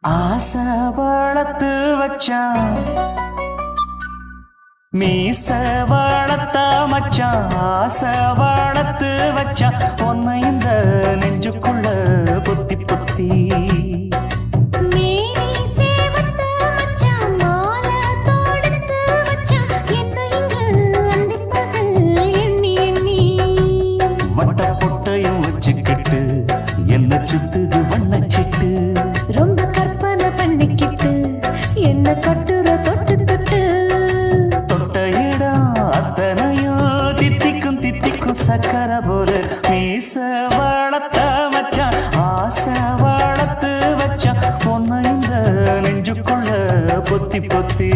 ஆசை வளர்த்து வச்சான் மீச வளர்த்த மச்சான் ஆசை வளர்த்து வச்சான் உன்னை இந்த நெஞ்சுக்குள்ள பொத்தி பொத்தி வட்ட பொட்டையும் வச்சுக்கிட்டு என்ன சுத்துது வண்ணச்சிட்டு ரொம்ப கற்பனை பண்ணிக்கிட்டு என்ன கட்டுற தொட்டு தொட்டு தொட்ட இடம் அத்தனையோ தித்திக்கும் தித்திக்கும் சக்கர போல மீச வளர்த்த மச்சான் ஆசை வளர்த்து வச்சான் உன்னை இந்த நெஞ்சுக்குள்ள பொத்தி பொத்தி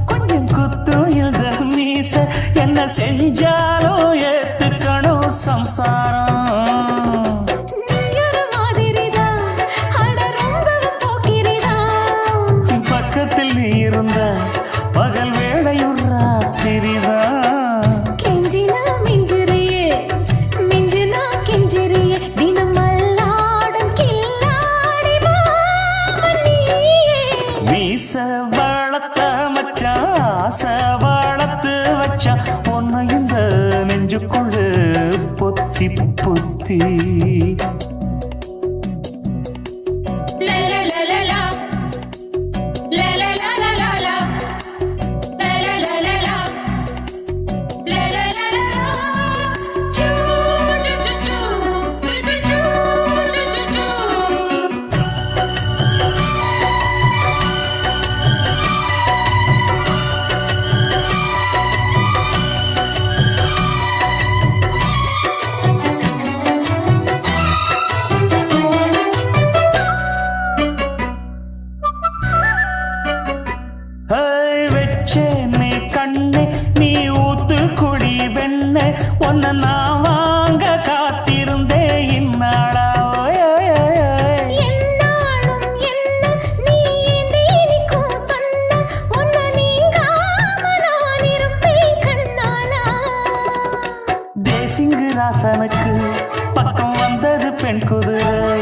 கொஞ்சம் குத்தும் இந்த மீச என்ன செஞ்சாலும் ஏத்துக்கணும் சம்சாரம் பக்கத்தில் நீ இருந்த பகல் வேளையும் ராத்திரிதான் மீச வளர்த்த மச்சான் ஆசை வளர்த்து வச்சான் உன்னை இந்த நெஞ்சுக்குள்ள பொத்தி பொத்தி வெச்சேனே கண்ணே நீ ஊத்து குடி வெண்ணே உன்னை நான் வாங்க காத்திருந்தே இந்நாளா தேசிங்கு ராசனுக்கு பக்கம் வந்தது பெண் குதிரை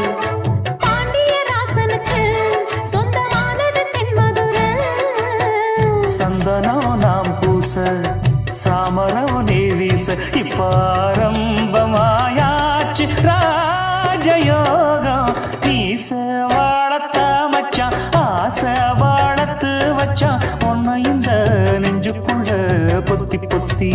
சந்தனம் நாம் பூச சாமரம் நீ வீச இப்பாரம்பமாயாச்சு ராஜயோகம் நீச வளர்த்த மச்சான் ஆசை வளர்த்து வச்சான் உன்னை இந்த நெஞ்சுக்குள்ள பொத்தி பொத்தி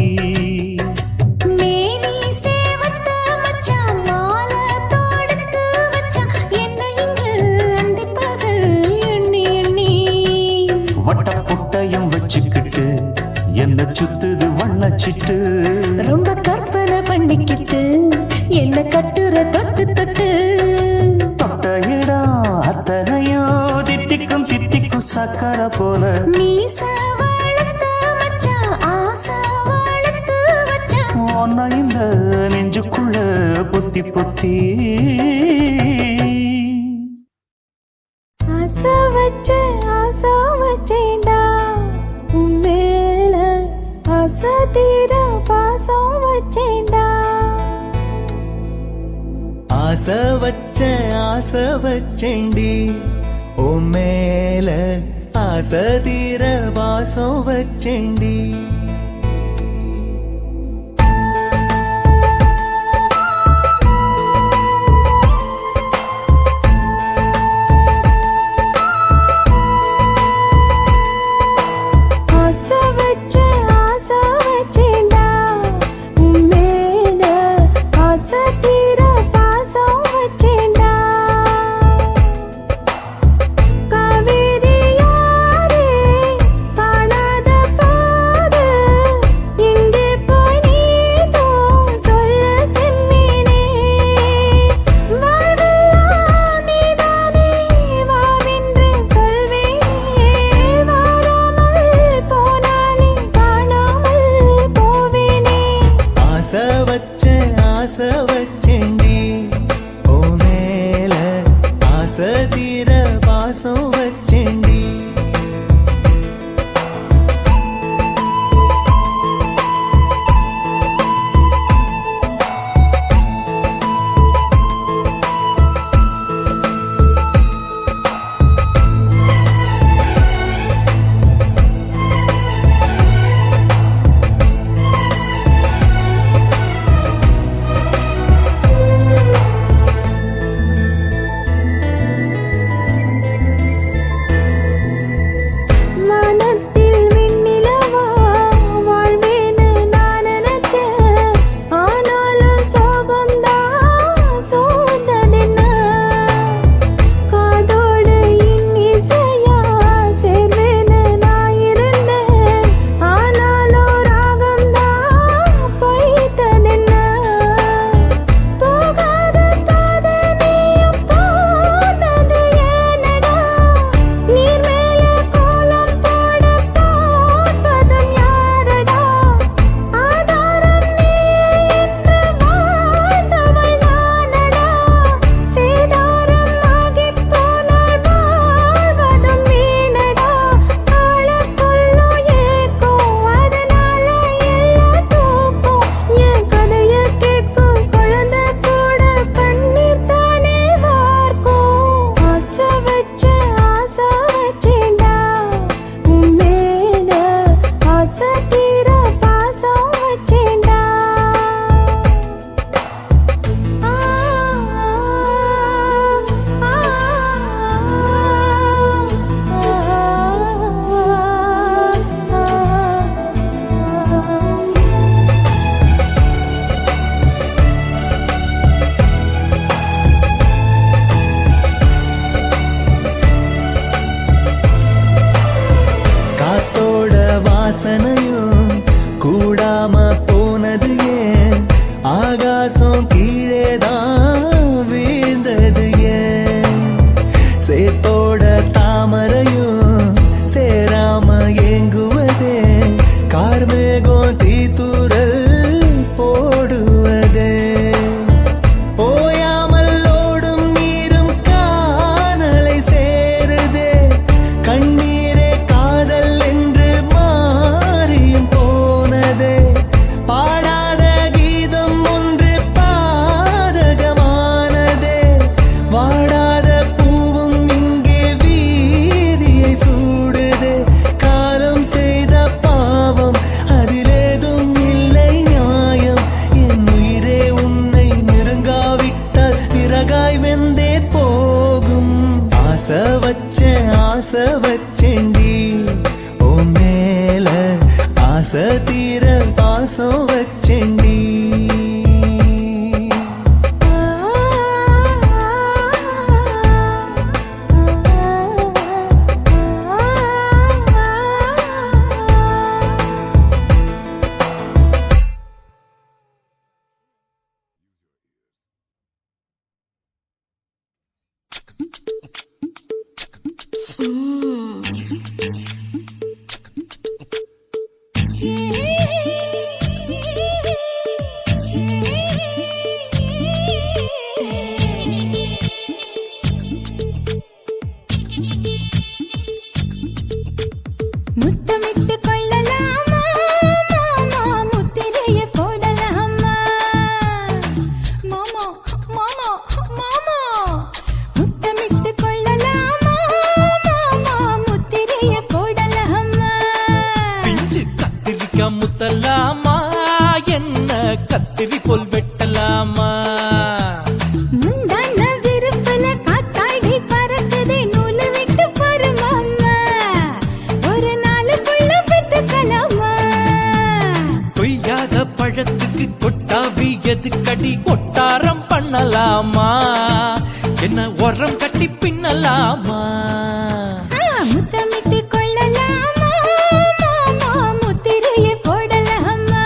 வட்ட பொட்டையும் வச்சுக்கிட்டு என்ன சுத்துது வண்ணச்சிட்டு ரொம்ப கற்பனை பண்ணிக்கிட்டு என்ன கட்டுற தொட்டு தொட்டு தொட்ட இடம் அத்தனையோ தித்திக்கும் தித்திக்கும் சக்கர போல மீச வளர்த்த மச்சான் ஆசை வளர்த்து வச்சான் உன்னை இந்த நெஞ்சுக்குள்ள பொத்தி பொத்தி ஆசை வச்சேன்டா உன் மேல ஆசை தீர பாசம் வச்சேன்டா ஆசை வச்சேண்டி உன் மேல ஆசை தீர பாசம் வச்சேண்டி வாசனையும் கூடாம போனது ஏன் ஆகாசம் கீழேதான் வீழ்ந்தது ஏன் சேத்தோட தாமரையும் சேராம ஏங்குவதே கார்மேகம் தீத்துரல் போடுவதே ஓயாமல் ஓடும் நீரும் காணலை சேருதே கண்ணீரே காதல் என்று மாறியும் போனதே பாடாத கீதம் ஒன்று பாதகமானதே வாடாத பூவும் இங்கே வீதியை சூடுதே காலம் செய்த பாவம் அதிலேதும் இல்லை நியாயம் என் உயிரே உன்னை நெருங்காவிட்டால் விறகாய் வெந்தே போகும் ஆசை வச்சேன்டி ஓ மேல ஆசை தீர பாசம் வச்சேன்டி முத்தமிட்டு கொள்ளலாமா மாமா முத்திரையை போடலாமா மாமா மாமா மாமா முத்தமிட்டு கொள்ளலாமா மாமா முத்திரையை போடலாமா பிஞ்சு கத்திரிக்காய் முத்தலாமா என்ன கத்திரி போல் வெட்டலாமா முந்தான விருப்பல காத்தாடி பறக்குதே நூலு விட்டு பாரு மாமா ஒரு நாளுக்குள்ள பெத்துக்கலாமா கொய்யாத பழத்துக்கு கொட்டாவி எதுக்கடி ஒட்டாரம் பண்ணலாமா என்ன உரம் கட்டி பின்னலாமா முத்தமிட்டு கொள்ளலாமா மாமா முத்திரையை போடலாமா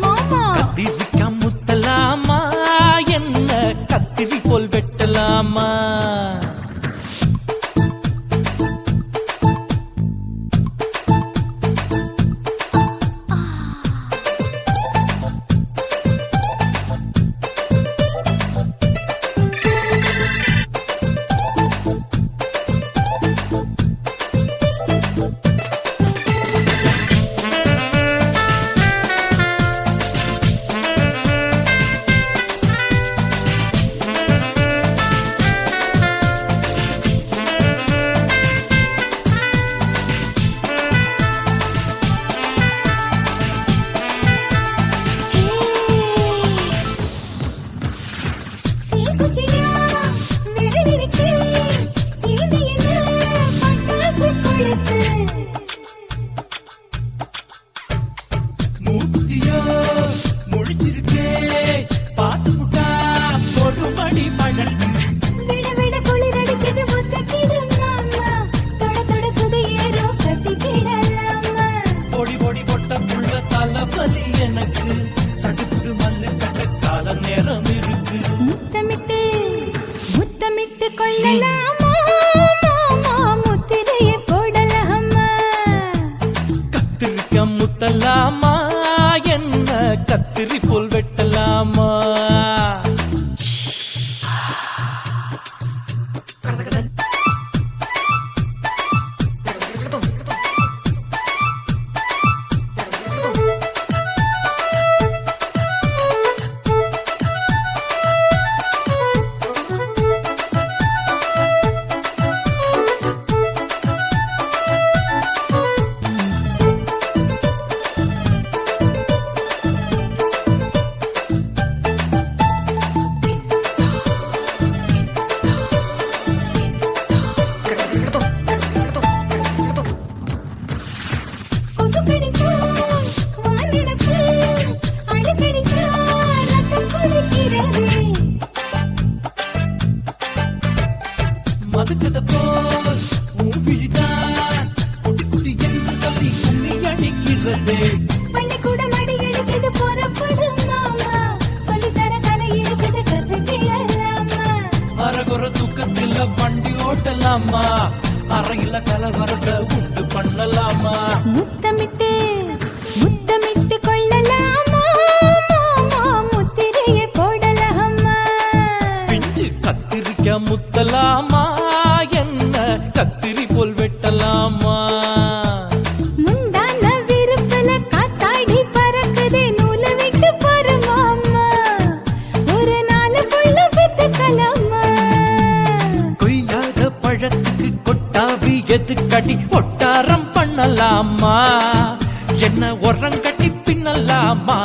மாமா கத்திரிக்காய் முத்தலாமா என்ன கத்திரி போல் வெட்டலாமா தீக்குச்சியா விரல் இருக்கு இது என்ன பட்டாசு கொளுத்து மூத்தியோ முழிச்சிருக்கே பாத்து முட்டா கொடுமடி மழல் விட விட குளிர் அடிக்குது முத்தக்கிடு மாமா தொட தொட சுதையேறோ கட்டிக்கிடலாமா பொடி பொடி பொட்டக்குள்ள தலைவலி எனக்கு சடுக்கு மல்லு கட்ட கால நேரம் இருக்கு முத்தமிட்டு முத்தமிட்டு கொள்ளலாமா மாமா முத்திரையை போடலாமா கத்திரிக்காய் முத்தலாமா என்ன கத்திரி போல் வெட்டலாமா மதுக்கத போல் உன் விழிதான் குட்டி குட்டி என்று சொல்லி கும்மி அடிக்க இருக்குதே. பள்ளிக்கூட மடி எடுக்குது புறப்படு மாமா சொல்லித்தர கலை இருக்குது கத்துக்கலாமா அரகுற தூக்கத்துல வண்டி ஓட்டலாமா அறையில கலவரத்தை உண்டு பண்ணலாமா முத்தமிட்டு முத்தமிட்டு கொள்ளலாமா மாமா முத்திரையை போடலாமா பிஞ்சு கத்திரிக்க முத்தலாமா என்ன கத்திரி போல் வெட்டலாமா முந்தான விருப்பல காத்தாடி பறக்குதே நூலை விட்டு பாரு மாமா ஒரு நாளுக்குள்ள பெத்துக்கலாமா கொய்யாத பழத்துக்கு கொட்டாவி எதுக்கடி ஒட்டாரம் பண்ணலாமா என்ன உரங்கட்டி பின்னலாமா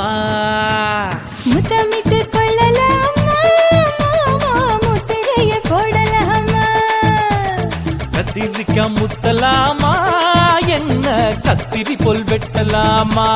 முத்தமிட்டு கொள்ளலாமா மாமா முத்திரையை போடலாமா கத்திரிக்க முத்தலாமா என்ன கத்திரி போல் வெட்டலாமா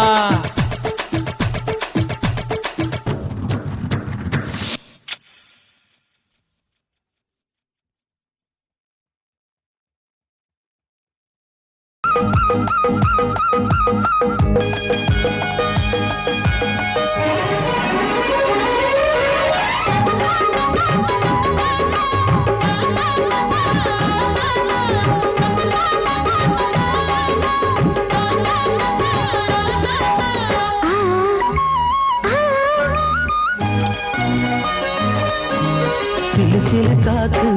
சிலு சிலு காத்து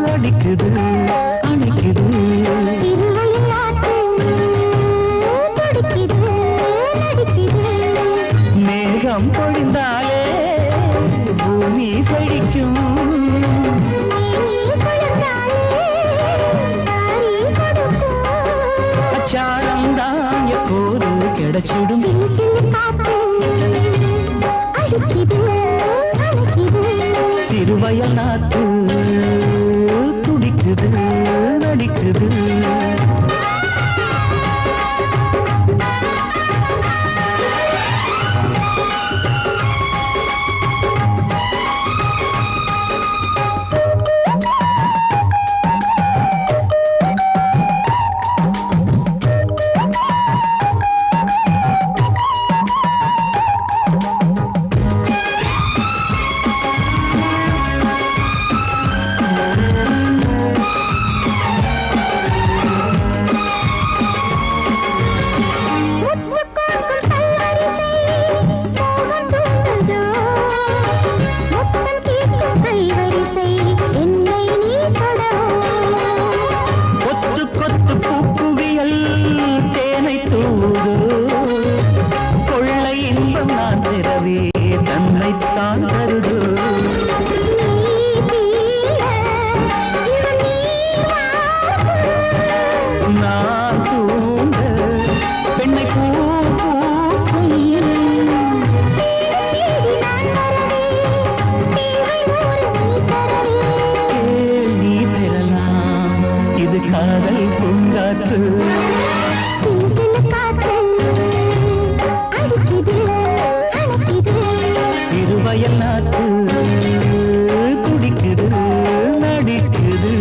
அடிக்குது அணைக்குது மேகம் பொழிந்தாலே பூமி செழிக்கும் அச்சாரம் தான் எப்போது கிடைச்சிடும் சிறுவயல் நாத்து துடிக்குது நடிக்குது தன்னைத்தான் தருது நான் தூங்க பெண்ணை பூ பூக்கும் நீ பெறலாம் இது காதல் பூங்காற்று சிறுவயல் நாட்டு துடிக்குது நடிக்குது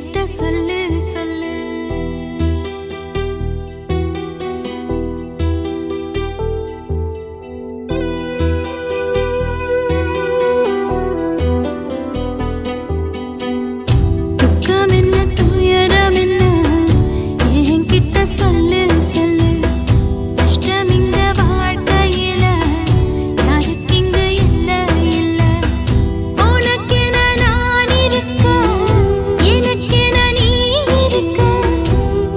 என்கிட்ட சொல்லு சொல்லு. துக்கம் என்ன துயரம் என்ன என்கிட்ட சொல்லு சொல்லு. கஷ்டம் இங்க வாழ்க்கையில யாருக்கு இங்க இல்ல இல்ல. உனக்கென நான் இருக்க எனக்கென நீ இருக்க.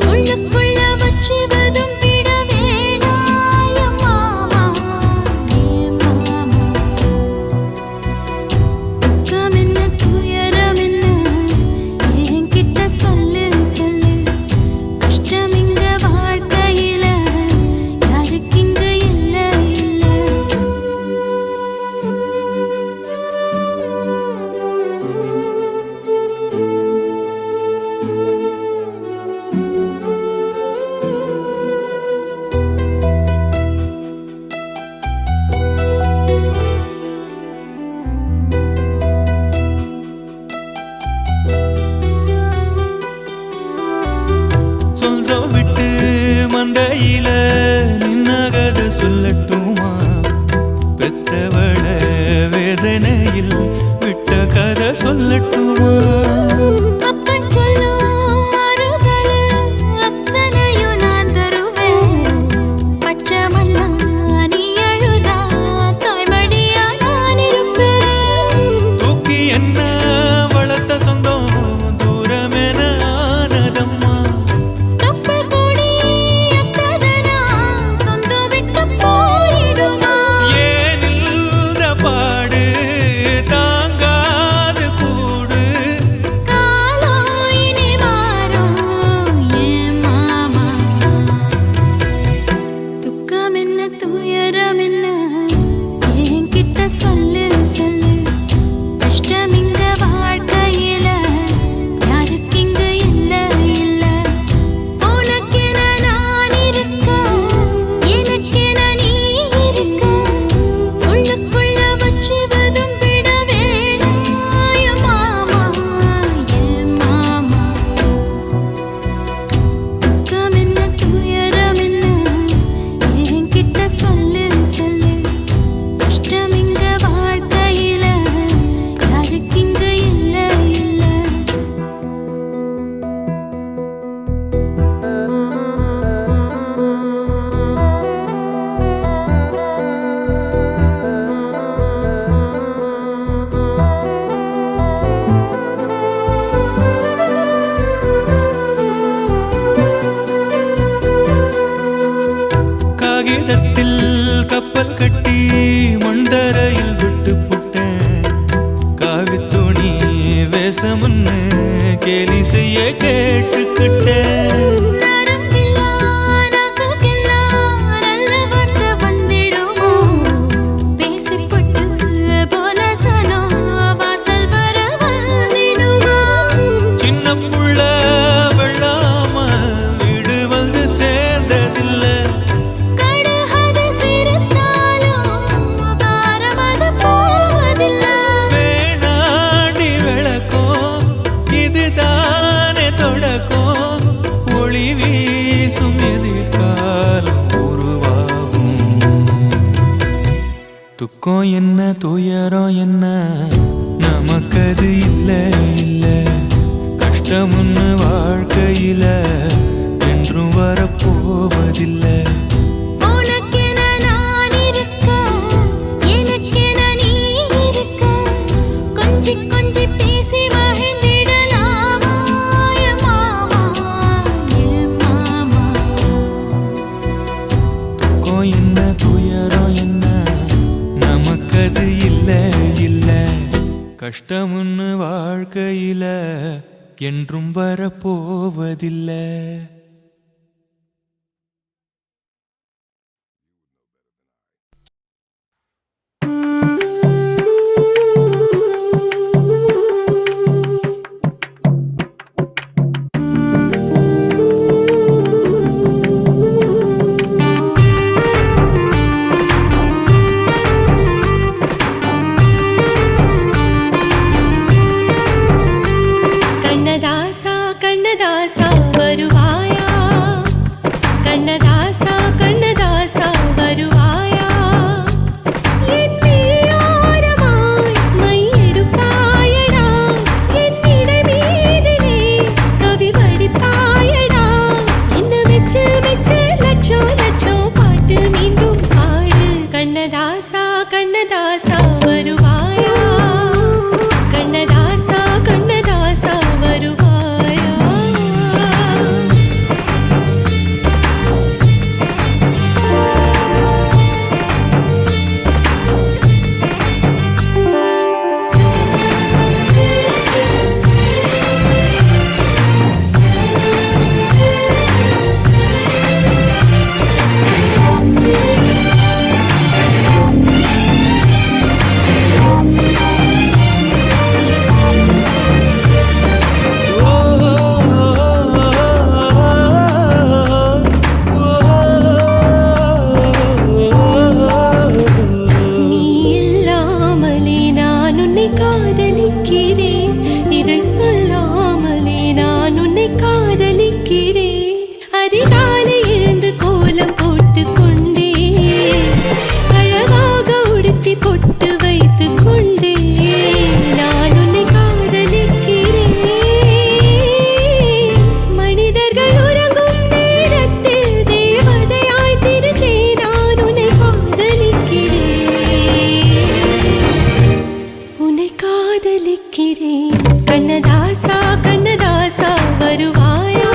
உள்ளுக்குள்ள வச்சுவதும் விட வேணாய மாமா ஏ மாமா. துக்கம் என்ன துயரம் என்ன என்கிட்ட சொல்லு சொல்லு. கஷ்டம் இங்க வாழ்க்கையில யாருக்கு இங்க இல்ல இல்ல. சொந்தம் விட்டு மந்தையில நின்னகத சொல்லட்டுமா? பெத்தவள வேதனையில் விட்ட கதை சொல்லட்டுமா? அப்பன் சொல்லும் ஆறுதல் அத்தனையும் நான் தருவேன். பச்சை மண்ணா நீ அழுதா தாய்மடியா நான் இருப்பேன். தூக்கி என்ன வளர்த்த சொந்தம் தூரமென ஆனதம்மா. தொப்புள் கொடி எத்ததனா சொந்தம் விட்டு போயிடுமா? ஏன் இந்த பாடு தாங்காது கூடு. காலம் இனி மாறும் ஏன் மாமா. துக்கம் என்ன துயரம் என்ன என்கிட்ட சொல்லு சொல்லு. கஷ்டம் இங்க வாழ்க்கையில யாருக்கு இங்க இல்ல இல்ல. உனக்கென நான் இருக்க எனக்கென நீ இருக்க. உள்ளுக்குள்ள வச்சுவதும் விட வேணாய மாமா ஏன் மாமா. துக்கம் என்ன துயரம் என்ன என்கிட்ட சொல்லு சொல்லு. கஷ்டம் இங்க வாழ்க்கையில யாருக்கு இங்க இல்ல இல்ல. காகிதத்தில் கப்பல் கட்டி மண்டரையில் விட்டு புட்டேன். காவித்துணி வேஷம்னு கேலி செய்ய கேட்டுக்கிட்டேன். நரம்பில்லா நாக்குக்கெல்லாம் நல்ல வார்த்தை வந்திடுமோ? பேசிப்பட்டு போன சனம் வாசல் வர வந்திடுமோ? சின்ன புள்ள வெள்ளாம வீடு வந்து சேர்ந்ததில்ல. கடுகது சிரித்தாலும் காரமது போவதில்ல. வேணாண்டி விளக்கம் இதுதானே தொடக்கம். ஒளி வீசும் எதிர்காலம் உருவாகும். துக்கம் என்ன துயரம் என்ன நமக்கது இல்ல இல்ல. கஷ்டம்னு வாழ்க்கையில என்றும் வரப்போவதில்லை. உனக்கென நான் இருக்க எனக்கென நீ இருக்க. கொஞ்சி கொஞ்சி பேசி மகிழ்ந்திடலாமா என் மாமா என் மாமா. துக்கம் என்ன துயரம் என்ன நமக்கது இல்ல இல்ல. கஷ்டம்னு வாழ்க்கையில என்றும் வரப்போவதில்லை. கண்ணதாசா கண்ணதாசா வருவாயா கண்ணதாசா கண்ணதாசா வருவாயா என் விழியோரமாய் மையெடுப்பாயடா என் இடை மீதிலே கவி வடிப்பாயடா என்ன வெச்சு வெச்சு லட்சம் லட்சம் பாட்டு மீண்டும் பாடு கண்ணதாசா கண்ணதாசா வருவாயா கண்ணதாசா கண்ணதாசா வருவாயா கண்ணதாசா கண்ணதாசா வருவாயா கண்ணதாசா கண்ணதாசா வருவாயா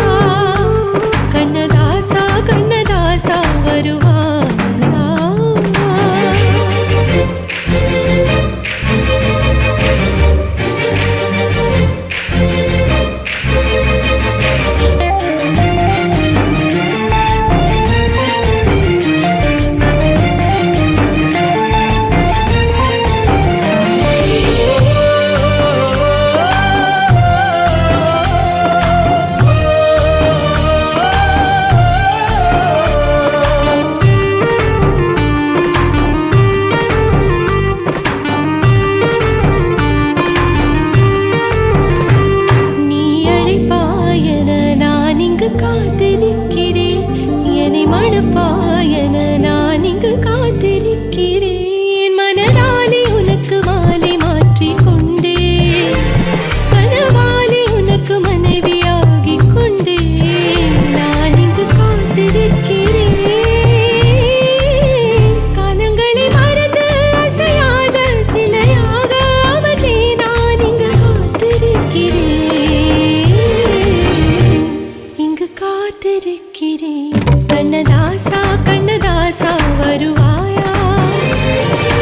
கண்ணதாசா கண்ணதாசா வருவாயா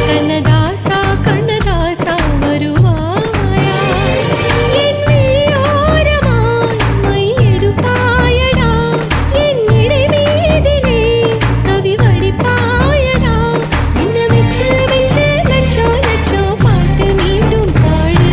கண்ணதாசா கண்ணதாசா வருவாயா என் விழியோரமாய் மையெடுப்பாயடா என் இடை மீதிலே கவி வடிப்பாயடா என்ன வெச்சு வெச்சு லட்சம் லட்சம் பாட்டு மீண்டும் பாடு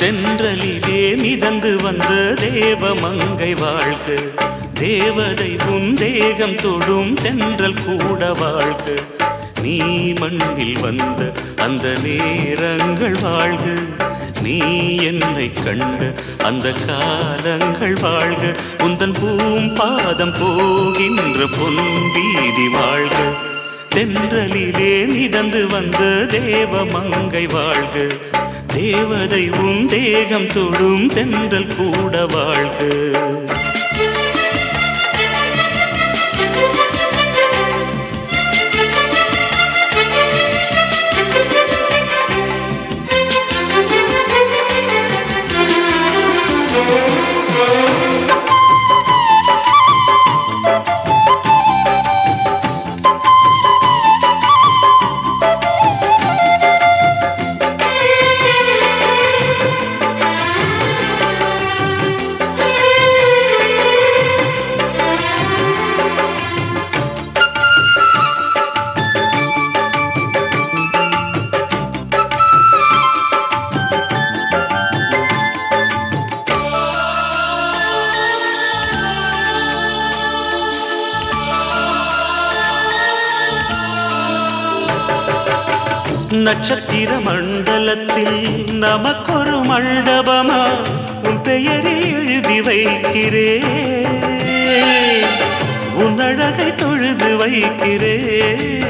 தென்றலிலே மிதந்து வந்த தேவமங்கை வாழ்க தேவதை உன் தேகம் தொடும் தென்றல் கூட வாழ்க நீ மண்ணில் வந்த அந்த நேரங்கள் வாழ்க நீ என்னை கண்ட அந்த காலங்கள் வாழ்க உந்தன் பூம்பாதம் போகின்ற பொன் வீதி வாழ்க தென்றலிலே மிதந்து வந்த தேவமங்கை வாழ்க தேவதை உன் தேகம் தொடும் தென்றல் கூட வாழ்க நட்சத்திர மண்டலத்தில் நமக்கொரு மண்டபமா உன் பெயரில் எழுதி வைக்கிறேன், உன் அழகை தொழுது வைக்கிறேன்.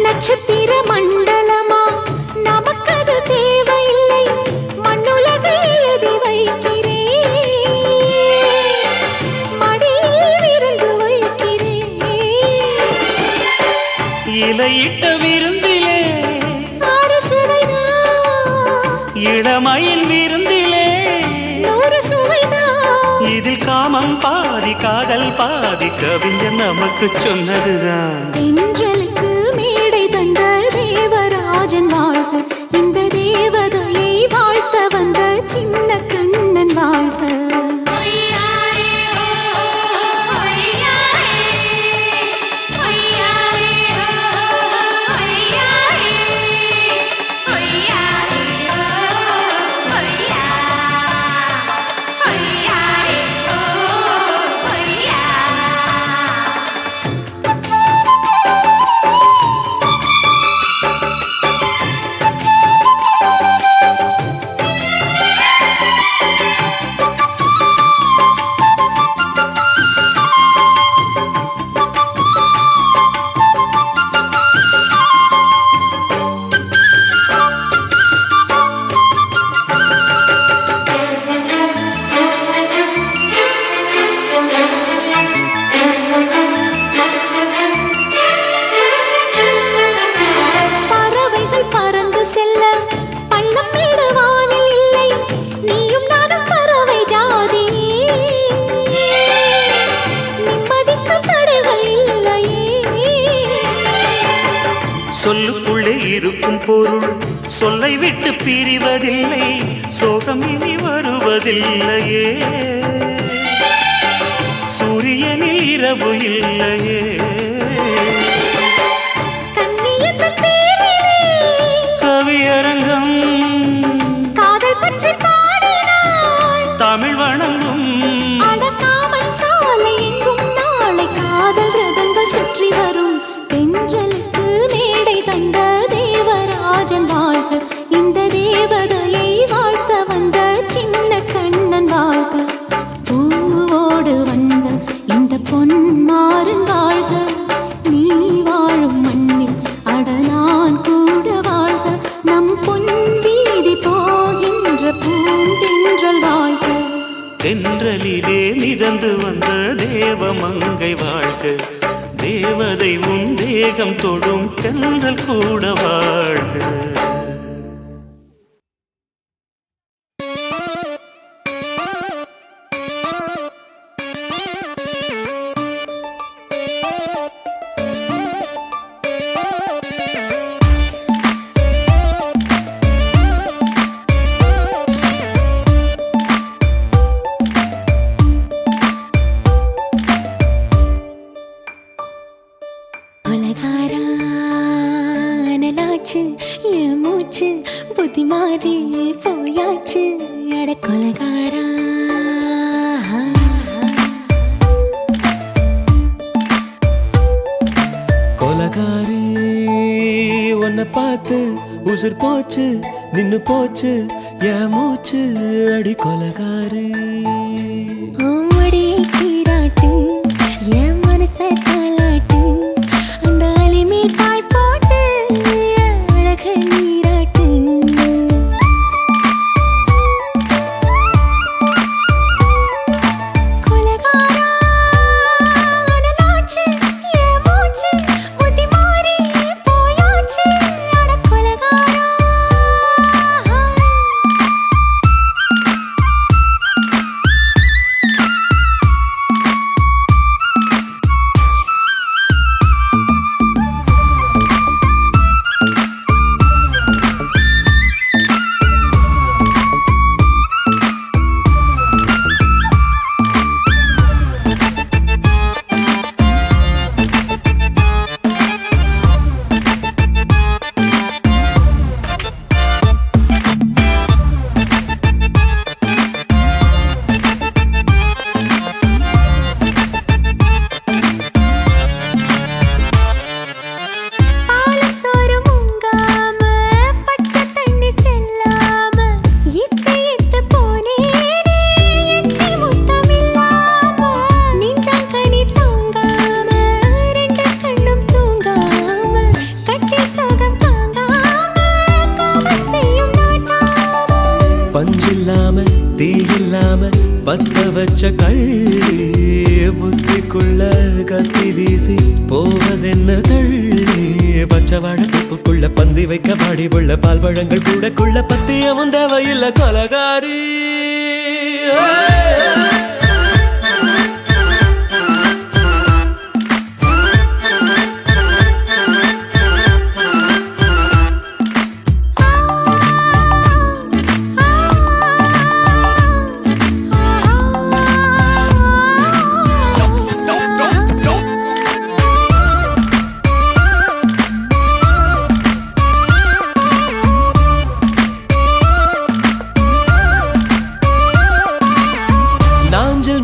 நட்சத்திர மண்டலமா நமக்கது தேவையில்லை, மண்ணுலகை எழுதி வைக்கிறேன், மடியில் விருந்து வைக்கிறேன். இலையிட்ட விருந்திலே ஆறு சுவைதான், இளமையின் விருந்திலே நூறு சுவைதான். இதில் காமம் பாதி காதல் பாதி கவிஞர் நமக்கு சொன்னதுதான். தென்றலுக்கு மேடை தந்த தேவராஜன் வாழ்க, இந்த தேவதையை வாழ்த்த வந்த சின்ன கண்ணன் வாழ்க. சொல்லுக்குள்ளே இருக்கும் பொருள் சொல்லை விட்டு பிரிவதில்லை, சோகம் இனி வருவதில்லையே, சூரியனில் இரவு இல்லையே. கவியரங்கம் காதல் பற்றி பாடினாள், தமிழ் வணங்கும் அடக்காமன் சாலை எங்கும் நாளை காதல் ரதங்கள் சுற்றி வரும். தென்றலுக்கு மேடை தந்த தேவராஜன் வாழ்க, இந்த தேவதையை வாழ்த்த வந்த சின்ன கண்ணன் வாழ்க. பூவோடு வந்த இந்த பொன்மாறன் வாழ்க, நீ வாழும் மண்ணில் அட நான் கூட வாழ்க, நம் பொன் வீதி போகின்ற பூந்தென்றல் வாழ்க. தென்றலிலே மிதந்து வந்த தேவமங்கை வாழ்க, தேவதை உன் தேகம் தொடும் தென்றல் கூட வாழ்க. என் மூச்சு புத்தி மாறி போயாச்சு, எட கொலகாரா. கொலகாரி உன்னை பார்த்து உசுர் போச்சு நின்னு போச்சு என் மூச்சு, அடி கொலகாரி. ஆமடியை சீராட்டு என் மனச தாளாட்டு, அந்த அலிமேல் பாய் போட்டு அழக நீராட்டு. கொலகாரா அனலாச்சு என் மூச்சு புத்தி மாறி போயாச்சு, அட கொலகாரா. கத்தி வீசி போவதென்ன தள்ளி பச்சவாட தொப்புக்குள்ள பந்தி வைக்க வாடி உள்ள பால் பழங்கள் கூடக்குள்ள பத்தியமும் தேவையில்லை கொலகாரி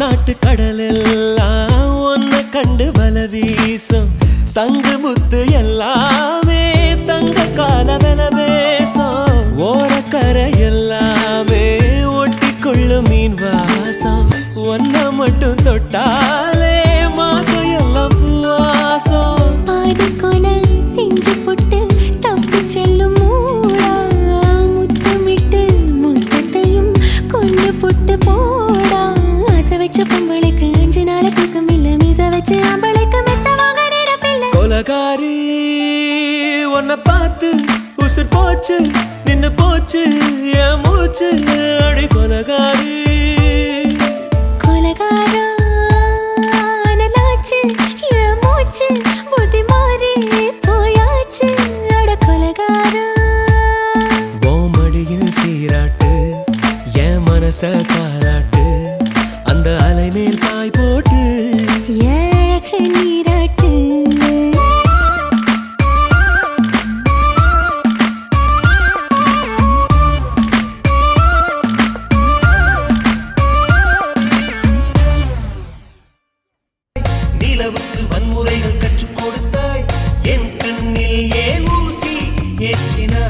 நாட்டு கடலெல்லாம் ஒன்ன கண்டு வல வீசும் சங்கு முத்து எல்லாமே தங்க கால வெல பேசும் ஓரக்கரை எல்லாமே ஒட்டிக்கொள்ளும் மீன் வாசம் ஒன்ன மட்டும் தொட்டாலே மாசம் எல்லாம் பூவாசம் பாதி கொலை செஞ்சு போட்டு தப்பி செல்லும் மூடா முத்தமிட்டு முத்தத்தையும் கொண்டு போட்டு போடா வச்ச பொம்பளைக்கு 5 நாள் தூக்கம் இல்ல மீச வச்சு ஆம்பளைக்கு மெத்த வாங்க நிரப்பில்ல கொலகாரி உன்னை பார்த்து உசுர் போச்சு நின்னு போச்சு என் மூச்சு அடி கொலகாரி கொலகாரா நலாச்சு என் மூச்சு புத்தி மாறி போயாச்சு அட கொலகாரா மடியில் சீராட்டு என் மனச தாராட்டு அந்த அலை மேல் பாய் போட்டு ஏழக நீராட்டு நிலவுக்கு வன்முறைகள் கற்றுக் கொடுத்தாய் என் கண்ணில் ஏன் ஊசி ஏற்றினாய்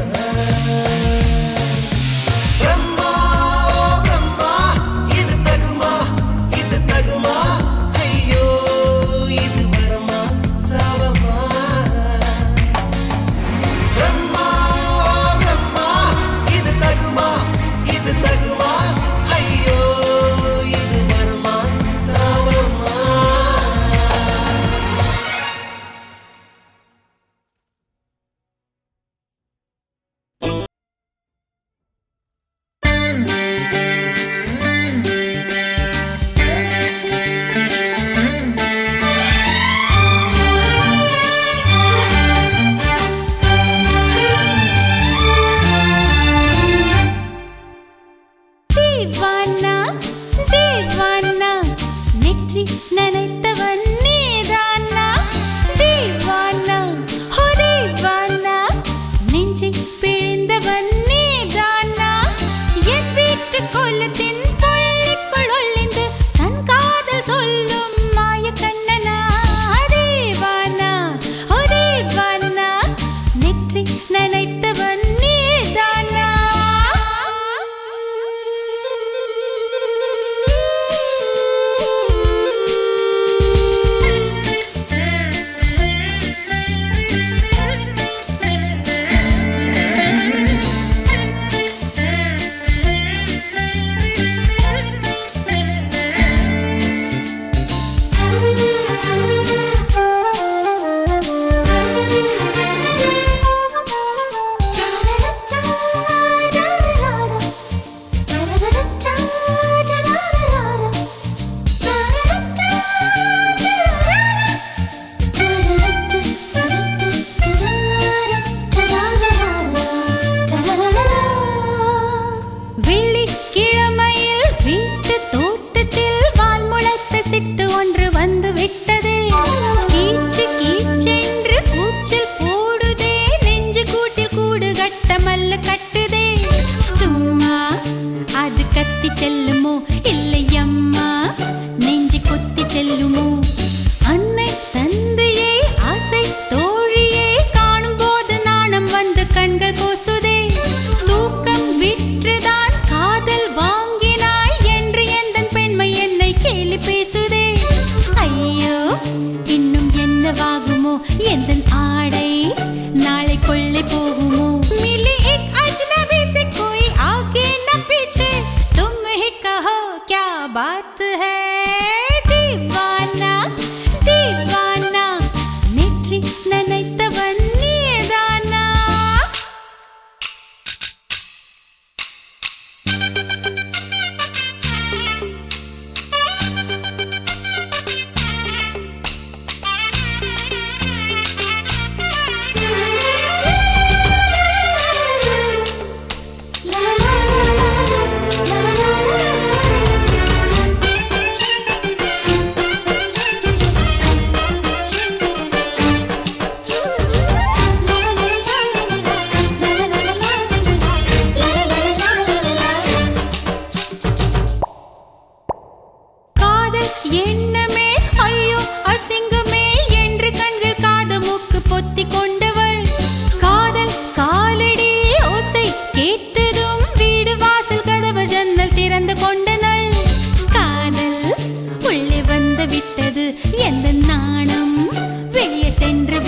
ஐயோ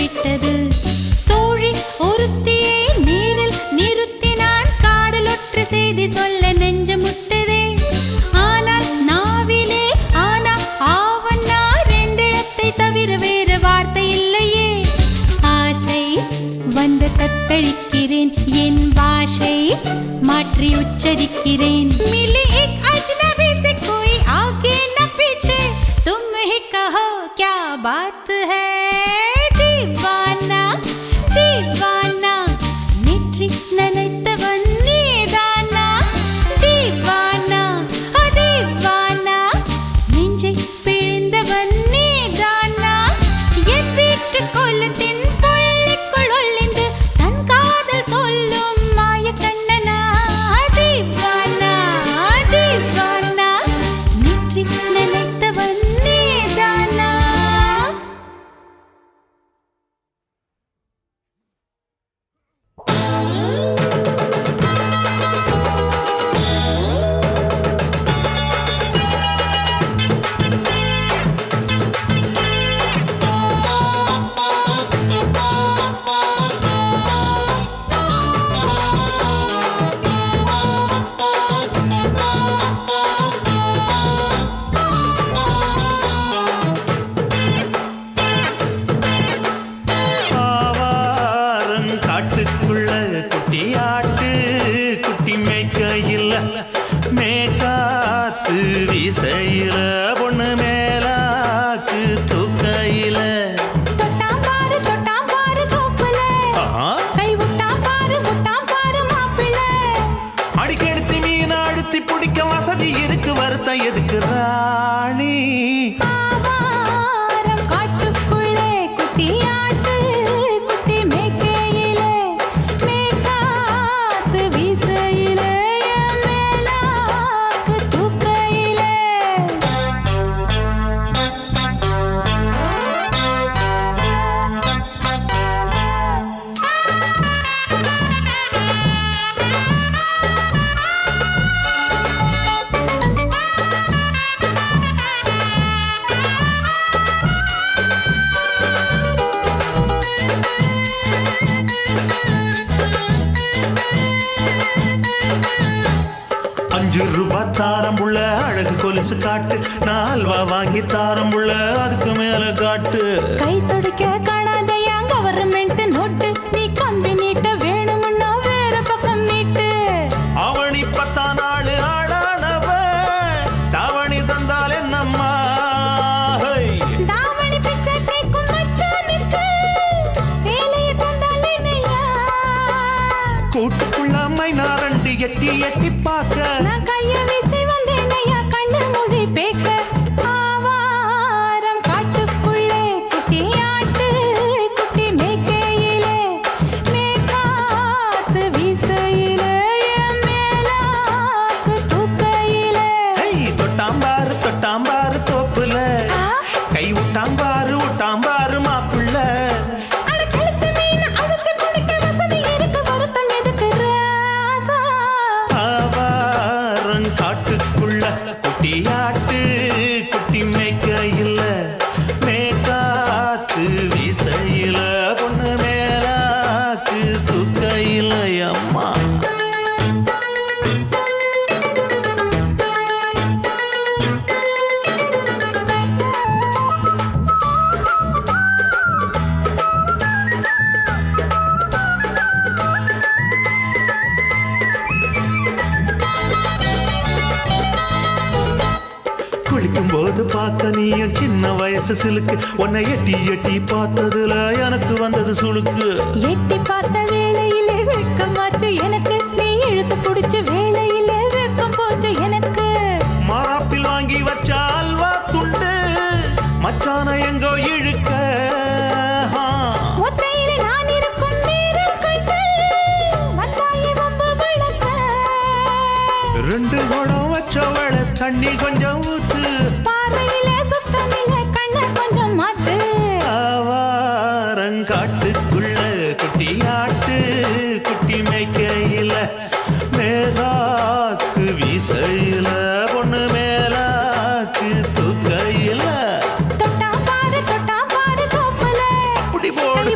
விட்டது தோழி ஒருத்தியை நேரில் நிறுத்தினான் காதலொற்று செய்தி சொல்ல நெஞ்சு முட்டதே ஆனால் நாவிலே ஆனா ஆவன்னா ரெண்டிடத்தை தவிர வேறு வார்த்தை இல்லையே ஆசை வந்து தத்தளிக்கிறேன் என் பாஷை மாற்றி உச்சரிக்கிறேன் मिली एक अजनबी से कोई आगे न पीछे तुम ही कहो क्या बात है दीवाना दीवाना नेற்றி நினைத்தவன் நீதானா दीवाना ओ दीवाना நெஞ்சை பிழிந்தவன் நீதானா என் வீட்டு கொல்லத்தின் பள்ளிக்குள் ஒளிந்து தன் காதல் சொல்லும் மாய கண்ணனா दीवाना दीवाना நேற்றி நினைத்தவன் நீதானா ஆவாரம் காட்டுக்குள்ள குட்டியாட்டு குட்டி மேய்க்கையில் மேக்காத்து வீசையில பொண்ணு மேலாக்கு தூக்கையில தொட்டாம் பாரு தோப்புல கை விட்டாம் பாரு மாப்பிள்ளை அடிக்கெடுத்து மீன் அழுத்தி பிடிக்க வசதி இருக்கு வருத்தம் எதுக்கு ராணி ஆவாரம் காட்டுக்குள்ளே குட்டியாட்டு குட்டி மேய்க்கையிலே மேய்க்காத்து வீசையிலே என் மேலாக்கு தூக்கையிலே ₹5 தாரம் புள்ள அழகு கொலுசு காட்டு நான் அல்வா வாங்கி தாரம் புள்ள அதுக்கு மேல காட்டு கை தொடுக்க காணாதையா கவர்மெண்ட் நோட்டு நீ கம்பி நீட்ட வேணும்னா வேற பக்கம் நீட்டு அவனி 10 நாள் ஆளானவ தாவணி தந்தால் என்னம்மா தாவணி பிச்சை கேக்கும் மச்சானுக்கு சேலையை தந்தால் என்னையா கூட்டுக்குள்ள மைனாரண்டி எட்டி எட்டி பார்க்க நான் கைய வீசி வந்தேனையா கண்ணு மொழி பேக்க ஆவாரம் காட்டுக்குள்ளே குட்டியாட்டு குட்டி மேய்க்கையிலே மேய்க்காத்து வீசையிலே என் மேலாக்கு தூக்கையிலே தொட்டாம்பாரு தோப்புல கை விட்டாம்பாரு மாப்பிள்ள அட கழுத்து மீன் அழுத்தி பிடிக்க வசதி இருக்கு வருத்தம் எதுக்கு ராசா ஆவாரம் காட்டுக்குள்ள குட்டியாட்டு குட்டி மேய்க்கையில் மேக்காத்து வீசையில பொண்ணு மேலாக்கு தூக்கையில் அம்மா குளிக்கும் போது பார்த்த நீயும் சின்ன வயசு சிலுக்கு உன்னை எட்டி எட்டி பார்த்ததுல எனக்கு வந்தது சுளுக்கு எட்டி பார்த்த வேளையிலே வெக்கமாச்சு எனக்கு நீ இழுத்து பிடிச்ச வேளையிலே வெக்கம் போச்சு எனக்கு மாறாப்பில் வாங்கி வச்ச அல்வா துண்டு மச்சான எங்கோ இழுக்க ஒத்தையிலே நான் இருக்கும் நேரம் கண்டு வந்தாயே வம்பு விளக்க 2 குடம் வச்சவள தண்ணி கொஞ்சம் ஊத்து பார்வையிலே சுத்தமில்லை கண்ணை கொஞ்சம் மாத்து ஆவாரங்காட்டுக்குள்ள குட்டியாட்டு குட்டி மேய்க்கையில மேலாக்கு வீசையில பொண்ணு மேலாக்கு தூக்கையில தொட்டா பாரு தோப்புல அப்படி போடு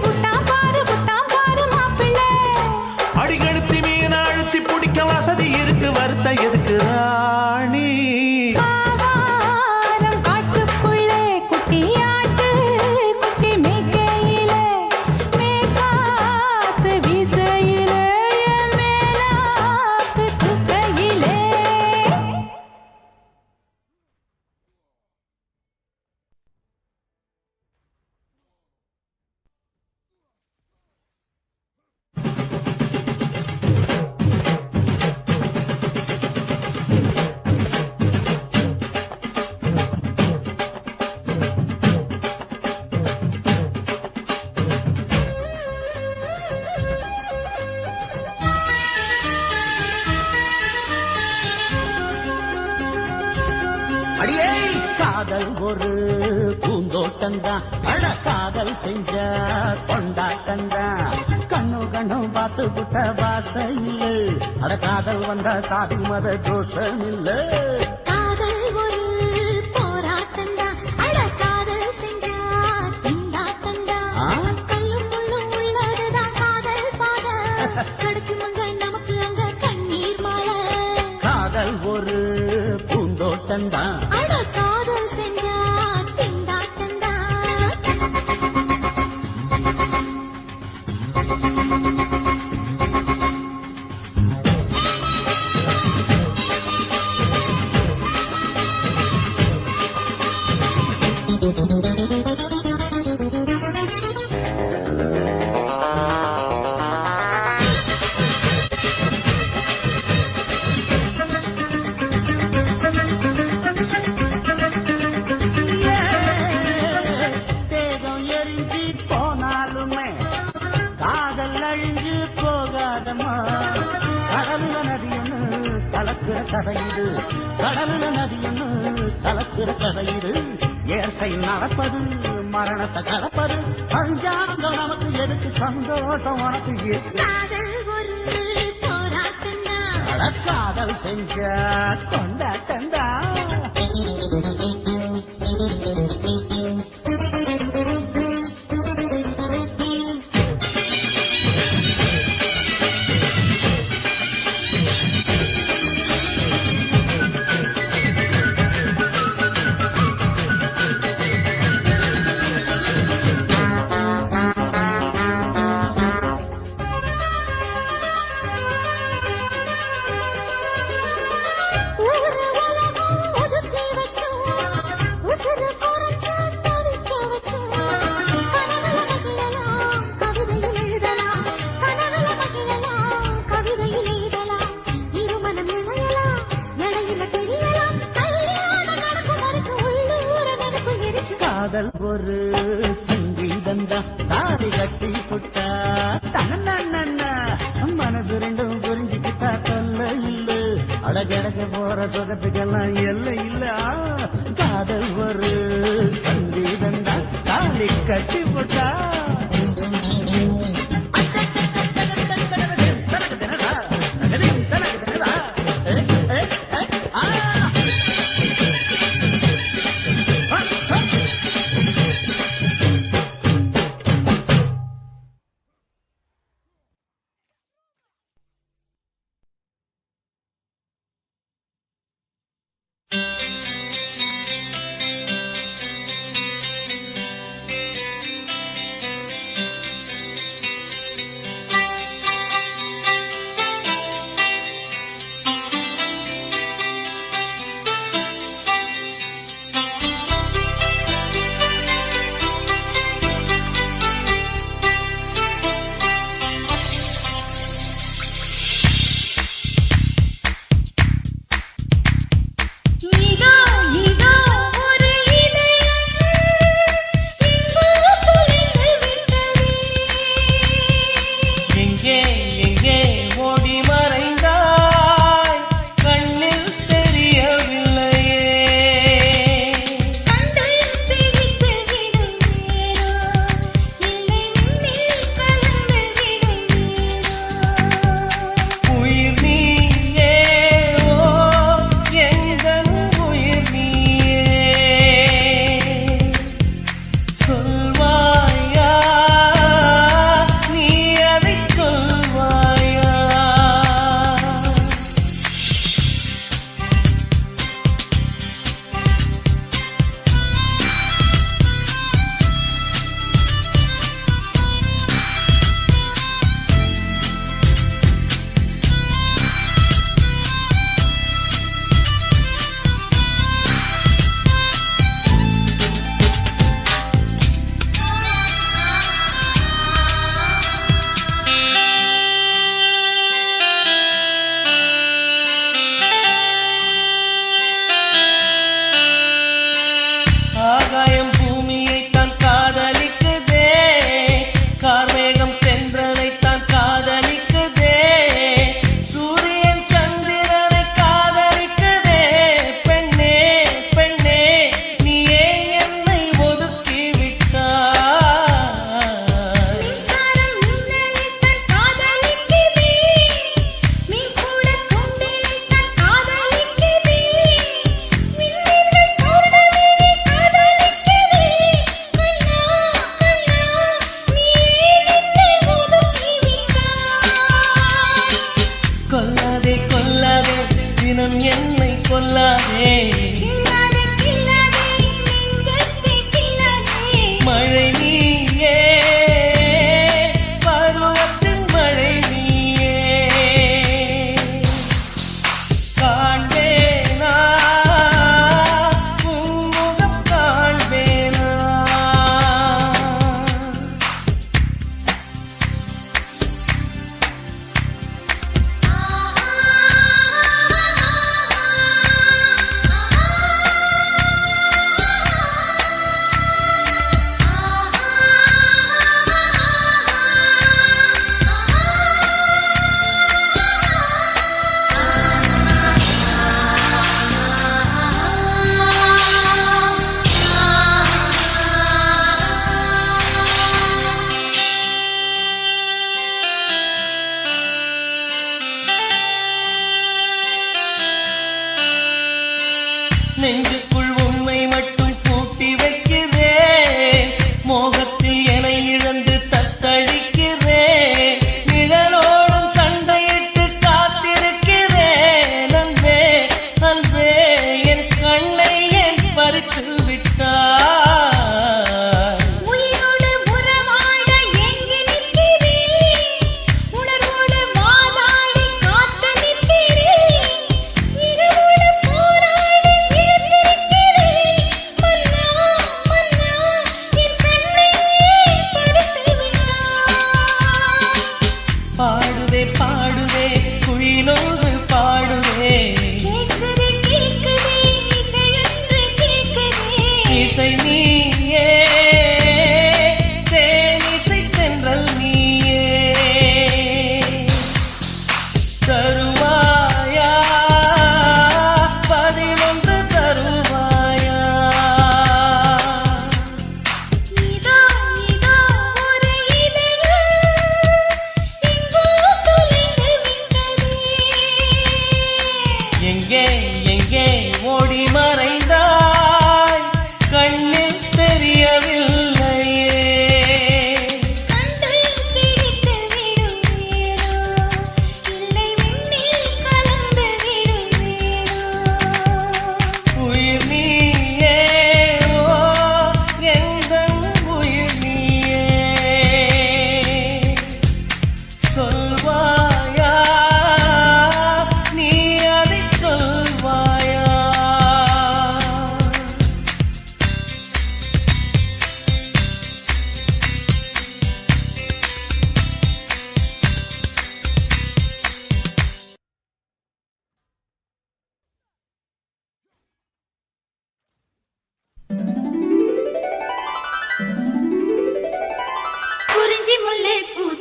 பூந்தோட்டந்தான் அட காதல் செஞ்ச கொண்டாட்டந்தான் கண்ணு கண்ணு பார்த்து புட்ட வாசம் இல்ல அட காதல் வந்தா சாதி மத தோஷம் இல்ல காதல் ஒரு போராட்டம்தான் அட காதல் செஞ்சா திண்டாட்டம்தான் கல்லும் முள்ளும் உள்ளதுதான் காதல் பாத கிடைக்கும் அங்க நமக்கு அங்க கண்ணீர் மாலை காதல் ஒரு பூந்தோட்டந்தான் அட காதல் செஞ்சா திண்டாட்டம்தான் தேகம் எரிஞ்சு போனாலுமே காதல் அழிஞ்சு போகாதமா கடலுல நதியொன்னு கலக்குற கதையுது கடலுல நதியொன்னு கலக்குற கதையுது இயற்கை நடப்பது மரணத்தை கலப்பது பஞ்சாங்கம் நமக்கு எதுக்கு சந்தோஷம் உனக்கு இருக்கு காதல் ஒரு போராட்டம்தான் அட காதல் செஞ்ச கொண்டாட்டந்தா ஊரு உலகம் ஒதுக்கி வைக்கும் உசுறு குறைச்சு தவிக்க வைக்கும் கனவுல மகிழலாம் கவிதையில் எழுதலாம் கனவுல மகிழலாம் கவிதையில் எழுதலாம் இருமனம் இழையலாம் இடையில தெரியலாம் கல்யாணம் நடக்கும் வரைக்கும் உள்ளூர நினைப்பு இருக்கு காதல் ஒரு சங்கீதந்தா தாடி கட்டி புட்டா தன்னா மனசு ரெண்டும் புரிஞ்சுக்கிட்டா தொல்ல இல்ல அடகடக்க போற சுகத்துக்கெல்லாம் எல்லை இல்ல காதல் ஒரு சங்கீதந்தா தாடி கட்டி புட்டா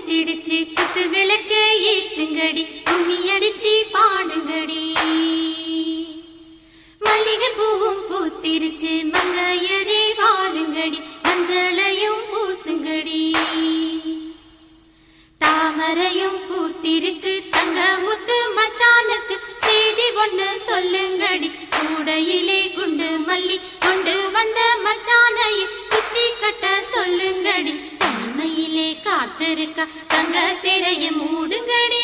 பூத்திடுச்சு குத்து விளக்க ஏத்துங்கடி கும்மி அடிச்சு பாடுங்கடி மல்லிகை பூவும் பூத்திருச்சு மங்கையரே வாருங்கடி மஞ்சளையும் பூசுங்கடி தாமரையும் பூத்திருக்கு தங்க முத்து மச்சானுக்கு செய்தி ஒண்ணு சொல்லுங்கடி கூடையிலே குண்டு மல்லி கொண்டு வந்த மச்சானையை குச்சி கட்ட சொல்லுங்கடி தனிமையிலே காத்திருக்க தங்க திரையை மூடுங்கடி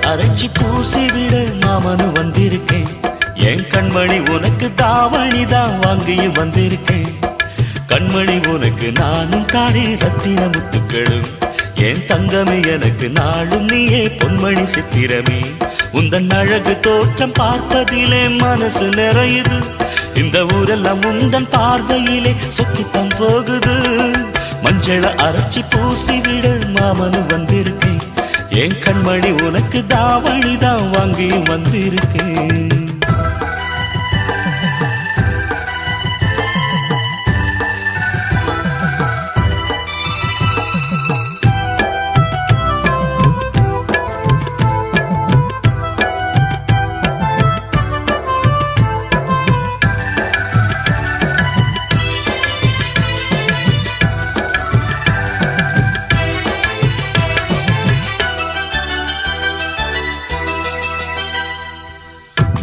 அரைச்சி பூசி விட மாமனு வந்திருக்கேன் என் கண்மணி உனக்கு தாவணி தான் வாங்கியும் வந்திருக்கேன் கண்மணி உனக்கு நானும் தாரே ரத்தின முத்துக்களும் என் தங்கமே எனக்கு நாளும் நீயே பொன்மணி சித்திரமே உந்தன் அழகு தோற்றம் பார்ப்பதிலே மனசு நிறையுது இந்த ஊரெல்லாம் உந்தன் பார்வையிலே சொக்கித்தான் போகுது மஞ்சள அரைச்சி பூசி விட மாமனு வந்திருக்கேன் என் கண்மணி உனக்கு தாவணி தான் வாங்கி வந்திருக்கேன்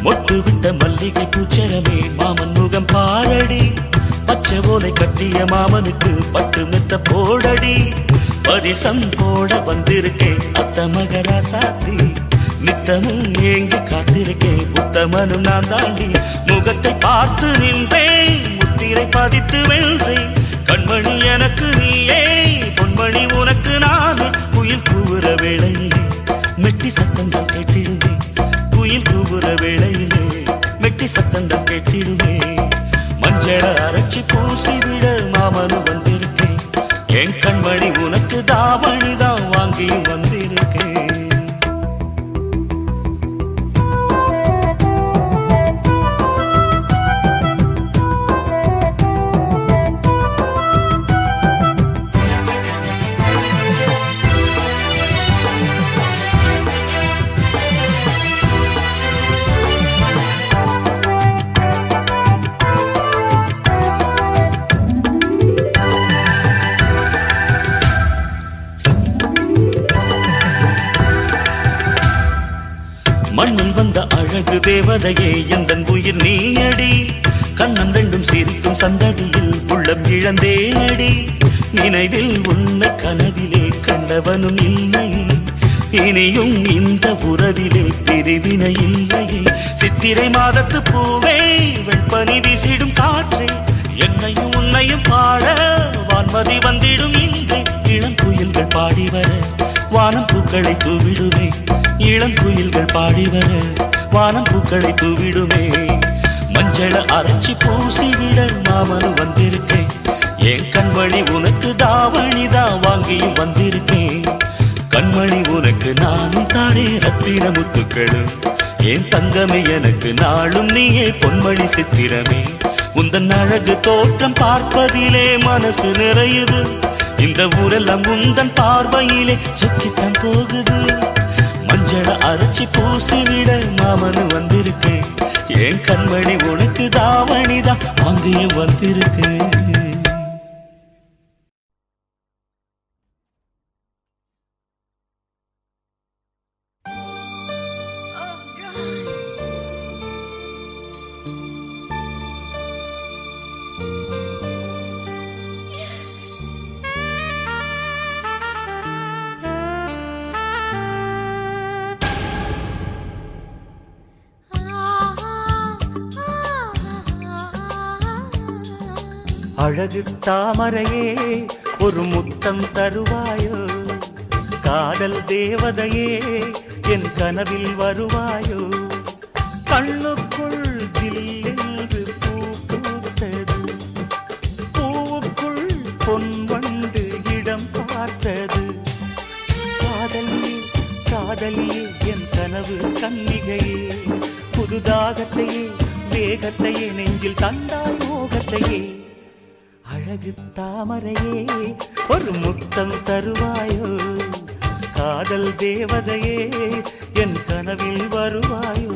மொட்டு விட்ட மல்லிகை பூச்சரமே மாமன் முகம் பாரடி பச்சை ஓலை கட்டிய மாமனுக்கு பட்டு மெத்த போடடி பரிசம் போட வந்திருக்கேன் அத்த மகராசாத்தி நித்தமும் ஏங்கி காத்திருக்கேன் உத்தமனும் நான் தாண்டி முகத்தை பார்த்து நின்றேன் முத்திரை பதித்து வென்றேன் கண்மணி எனக்கு நீயே பொன்மணி உனக்கு நானே குயில் கூவுற வேளையிலே மெட்டி சத்தங்கள் கேட்டிடுவே குயில் கூவுற வேளையிலே மெட்டி சத்தங்கள் கேட்டிடுவே மஞ்சள அரைச்சி பூசி விட மாமனு வந்திருக்கேன் என் கண்மணி உனக்கு தாவணி தான் வாங்கி வந்திருக்கேன் மண்ணில் வந்த அழகு தேவதையே எந்தன் உயிர் நீயடி கண்ணம் ரெண்டும் சிரிக்கும் சந்ததியில் உள்ளம் இழந்தேனடி நினைவில் உன்னை கனவிலே கண்டவனும் இல்லையே இனியும் இந்த உறவிலே பிரிவினை இல்லையே சித்திரை மாதத்து பூவே வெண்பனி வீசிடும் காற்றே என்னையும் உன்னையும் பாட வான்மதி வந்திடும் இங்கே இளம் குயில்கள் பாடி வர வானம் பூக்களை தூவிடுமே இளம் குயில்கள் பாடி வர வானம் பூக்களை தூவிடுமே மஞ்சள அரைச்சி பூசி விட மாமனு வந்திருக்கேன் என் கண்மணி உனக்கு தாவணி தான் வாங்கியும் வந்திருக்கேன் கண்மணி உனக்கு நானும் தானே ரத்தின முத்துக்களும் என் தங்கமே எனக்கு நாளும் நீயே பொன்மணி சித்திரமே உந்தன் அழகு தோற்றம் பார்ப்பதிலே மனசு நிறையுது இந்த ஊரெல்லாம் உந்தன் பார்வையிலே சுற்றித்தான் போகுது மஞ்சள அரைச்சி பூசி விட மாமனு வந்திருக்கேன் என் கண்மணி உனக்கு தாவணிதான் வாங்கியும் வந்திருக்கேன் அழகு தாமரையே ஒரு முத்தம் தருவாயோ காதல் தேவதையே என் கனவில் வருவாயோ கண்ணுக்குள் ஜில்லென்று பூ பூத்தது பூவுக்குள் பொன்வண்டு இடம் பார்த்தது காதலியே காதலியே என் கனவு கன்னிகையே புதுதாகத்தையே வேகத்தையே நெஞ்சில் தந்தாய் மோகத்தையே அழகு தாமரையே ஒரு முத்தம் தருவாயோ காதல் தேவதையே என் கனவில் வருவாயோ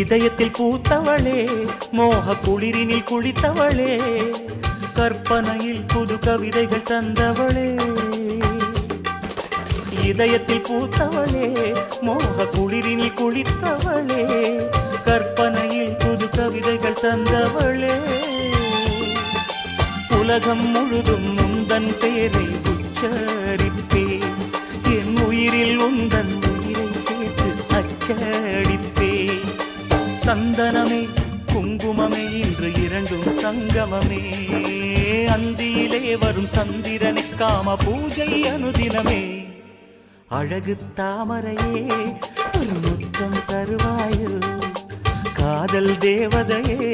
இதயத்தில் பூத்தவளே மோக குளிரினில் குளித்தவளே கற்பனையில் புது கவிதைகள் தந்தவளே இதயத்தில் பூத்தவளே மோக குளிரினில் குளித்தவளே கற்பனையில் புது கவிதைகள் தந்தவளே உலகம் முழுதும் உந்தன் பேரை உச்சரிப்பே என் உயிரில் உந்தன் உயிரை சேர்த்து அச்சடிப்பே சந்தனமே குங்குமமே இன்று இரண்டும் சங்கமமே அந்தியிலே வரும் சந்திரனை காம பூஜை அனுதினமே அழகு தாமரையே ஒரு முத்தம் தருவாயோ காதல் தேவதையே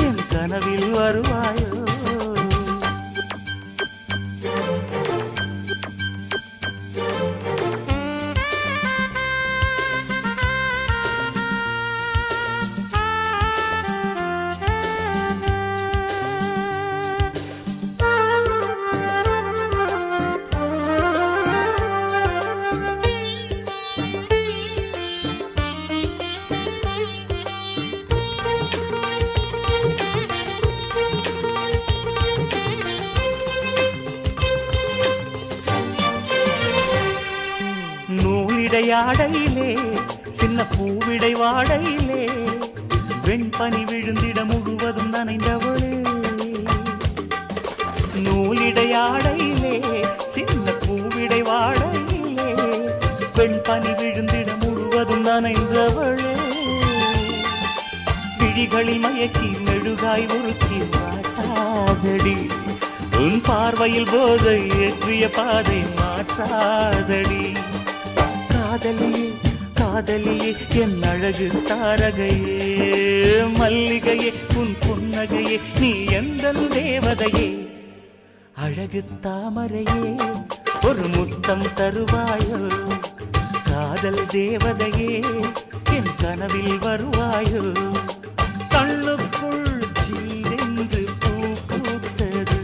என் கனவில் வருவாயோ ஆடையிலே சின்ன பூவிடை வாடையிலே வெண்பனி விழுந்திட முழுவதும் நனைந்தவளே நூலிடை ஆடையிலே சின்ன பூவிடை வாடையிலே வெண்பனி விழுந்திட முழுவதும் நனைந்தவளே விழிகளில் மயக்கி மெழுகாய் உருக்கி மாட்டாதடி உன் பார்வையில் போதை ஏற்றிய பாதை மாற்றாதடி காதலியே காதலியே என் அழகு தாரகையே மல்லிகையே உன் புன்னகையே நீ எந்தன் தேவதையே அழகு தாமரையே ஒரு முத்தம் தருவாயோ காதல் தேவதையே என் கனவில் வருவாயோ கண்ணுக்குள் ஜீரென்று பூ பூத்தது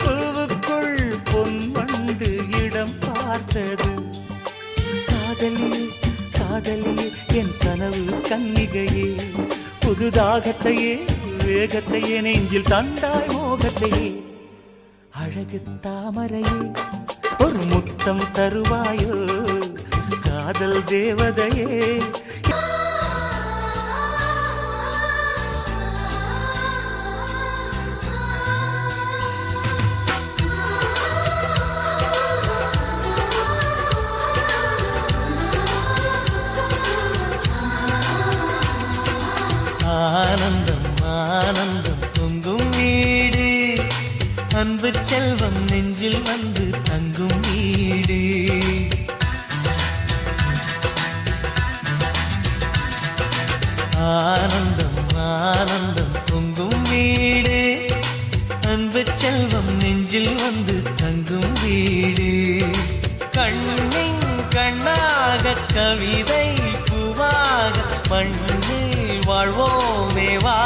பூவுக்குள் பொன்வண்டு இடம் பார்த்தது காதலியே காதலியே என் கனவு கன்னிகையே புதுதாகத்தையே வேகத்தையே நெஞ்சில் தந்தாய் மோகத்தையே அழகு தாமரையே ஒரு முத்தம் தருவாயோ காதல் தேவதையே ஆனந்தம் ஆனந்தம் பொங்கும் வீடு அன்பு செல்வம் நெஞ்சில் வந்து தங்கும் வீடு ஆனந்தம் ஆனந்தம் பொங்கும் வீடு அன்பு செல்வம் நெஞ்சில் வந்து தங்கும் வீடு கண்ணின் கண்ணாக கவிதை பூவாக மண்ணில் வாழ்வோமே வா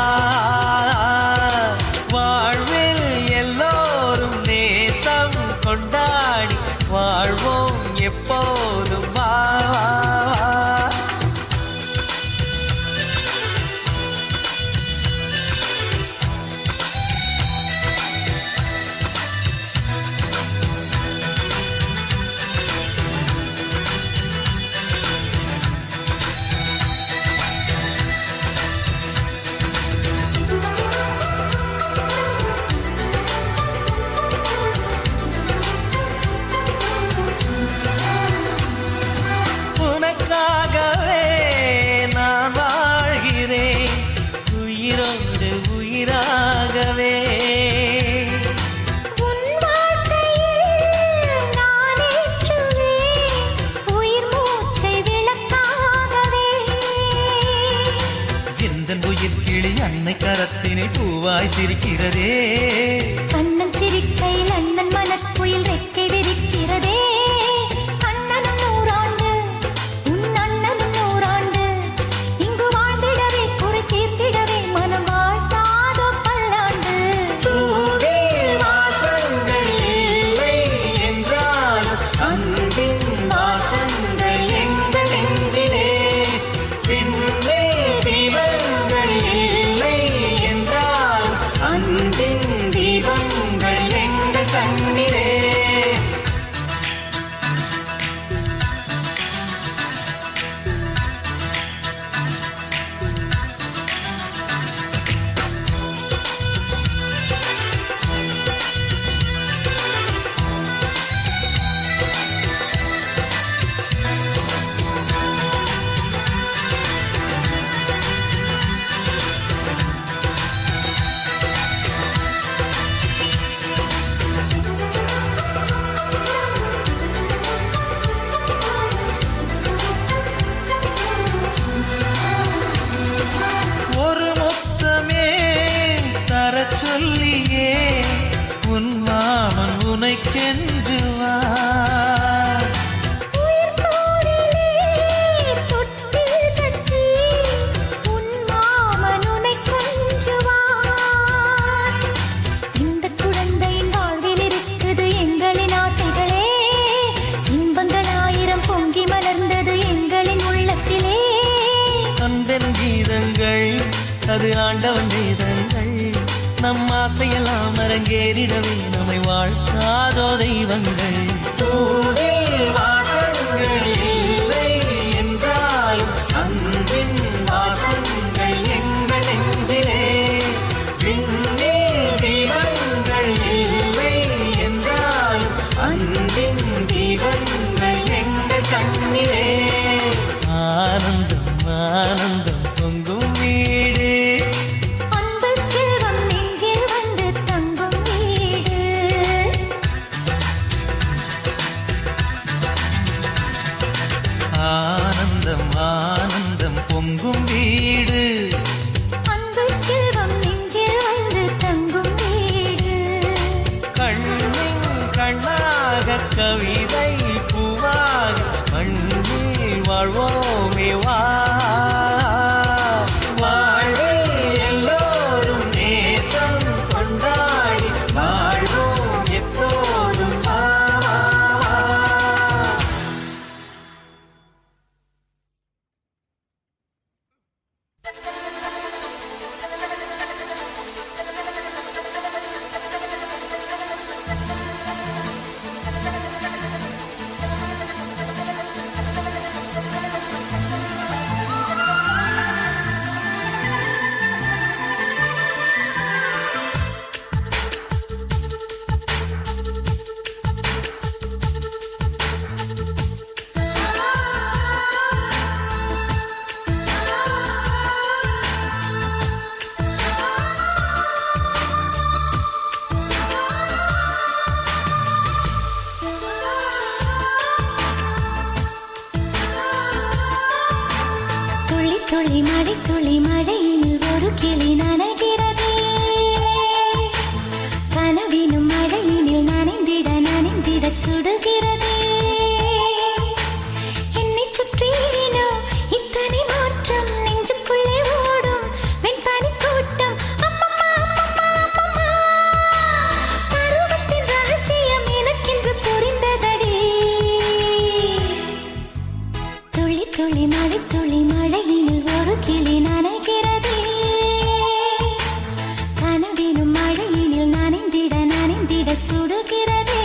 வாழ்வில் எல்லோரும் நேசம் கொண்டாடி வாழ்வோம் எப்போதும் வா மெதுவாய் சிரிக்கிறதே கண்ணன் சிரிக்கையில் அண்ணன் மனக்குயில் ரெக்கை விரிக்கிறதே அண்ணனும் நூறாண்டு உன் அண்ணனும் நூறாண்டு இங்கு வாழ்ந்திடவே குறை தீர்த்திடவே மனம் வாழ்த்தாதோ பல்லாண்டு வாசங்கள் இல்லை என்றாலும் அன்பின் வாசங்கள் எங்கள் நெஞ்சிலே பின்னே தீபங்கள் இல்லை என்றால் அன்பின் தீபங்கள் எங்கள் கண்ணிலே ஒரு முத்தமே தரச் சொல்லியே உன் மாமன் உனை கெஞ்சுவார் உயிர் போரிலே தொட்டில் கட்டி உன் மாமன் உன்னை கொஞ்சுவார் இந்த குழந்தையின் வாழ்வில் இருக்குது எங்களின் ஆசைகளே இன்பங்கள் ஆயிரம் பொங்கி மலர்ந்தது எங்களின் உள்ளத்திலே அன்பென் கீதங்கள் அது ஆண்டவன் வேதங்கள் நம் ஆசையெல்லாம் அரங்கேறிடவே நம்மை வாழ்த்தாதோ தெய்வங்கள் வாசங்கள் இல்லை என்றாலும் அன்பின் வாசங்கள் எங்கள் நெஞ்சிலே விண்ணே தீபங்கள் இல்லை என்றாலும் அன்பின் தீபங்கள் எங்கள் கண்ணிலே ஆனந்தம் ஆனந்தம் பொங்கும் வீடு அன்பு செல்வம் நெஞ்சில் வந்து தங்கும் வீடு ஆனந்தம் ஆனந்தம் பொங்கும் வீடு அன்பு செல்வம் நெஞ்சில் வந்து தங்கும் வீடு கண்ணின் கண்ணாக கவிதை பூவாக மண்ணில் வாழ்வோமே வா வாழ்வில் எல்லோரும் நேசம் கொண்டாடி வாழ்வோம் எப்போதும் வா, வா, வா. துளி துளி மழை துளி மழையில் ஒரு கிளி நனைகிறதே கனவினும் மழையினில் நனைந்திட நனைந்திட சுடுகிறதே என்னை சுற்றினோ இத்தனை மாற்றம் நெஞ்சுக்குள்ளே ஓடும் வெண்பனி கூட்டம் அம்மம்மா அம்மம்மா அம்மம்மா பருவத்தின் ரகசியம் எனக்கென்று புரிந்ததடி துளி துளி மழை துளி மழையினில் ஒரு கிளி நனைகிறதே கனவினும் மழையினில் நனைந்திட நனைந்திட சுடுகிறதே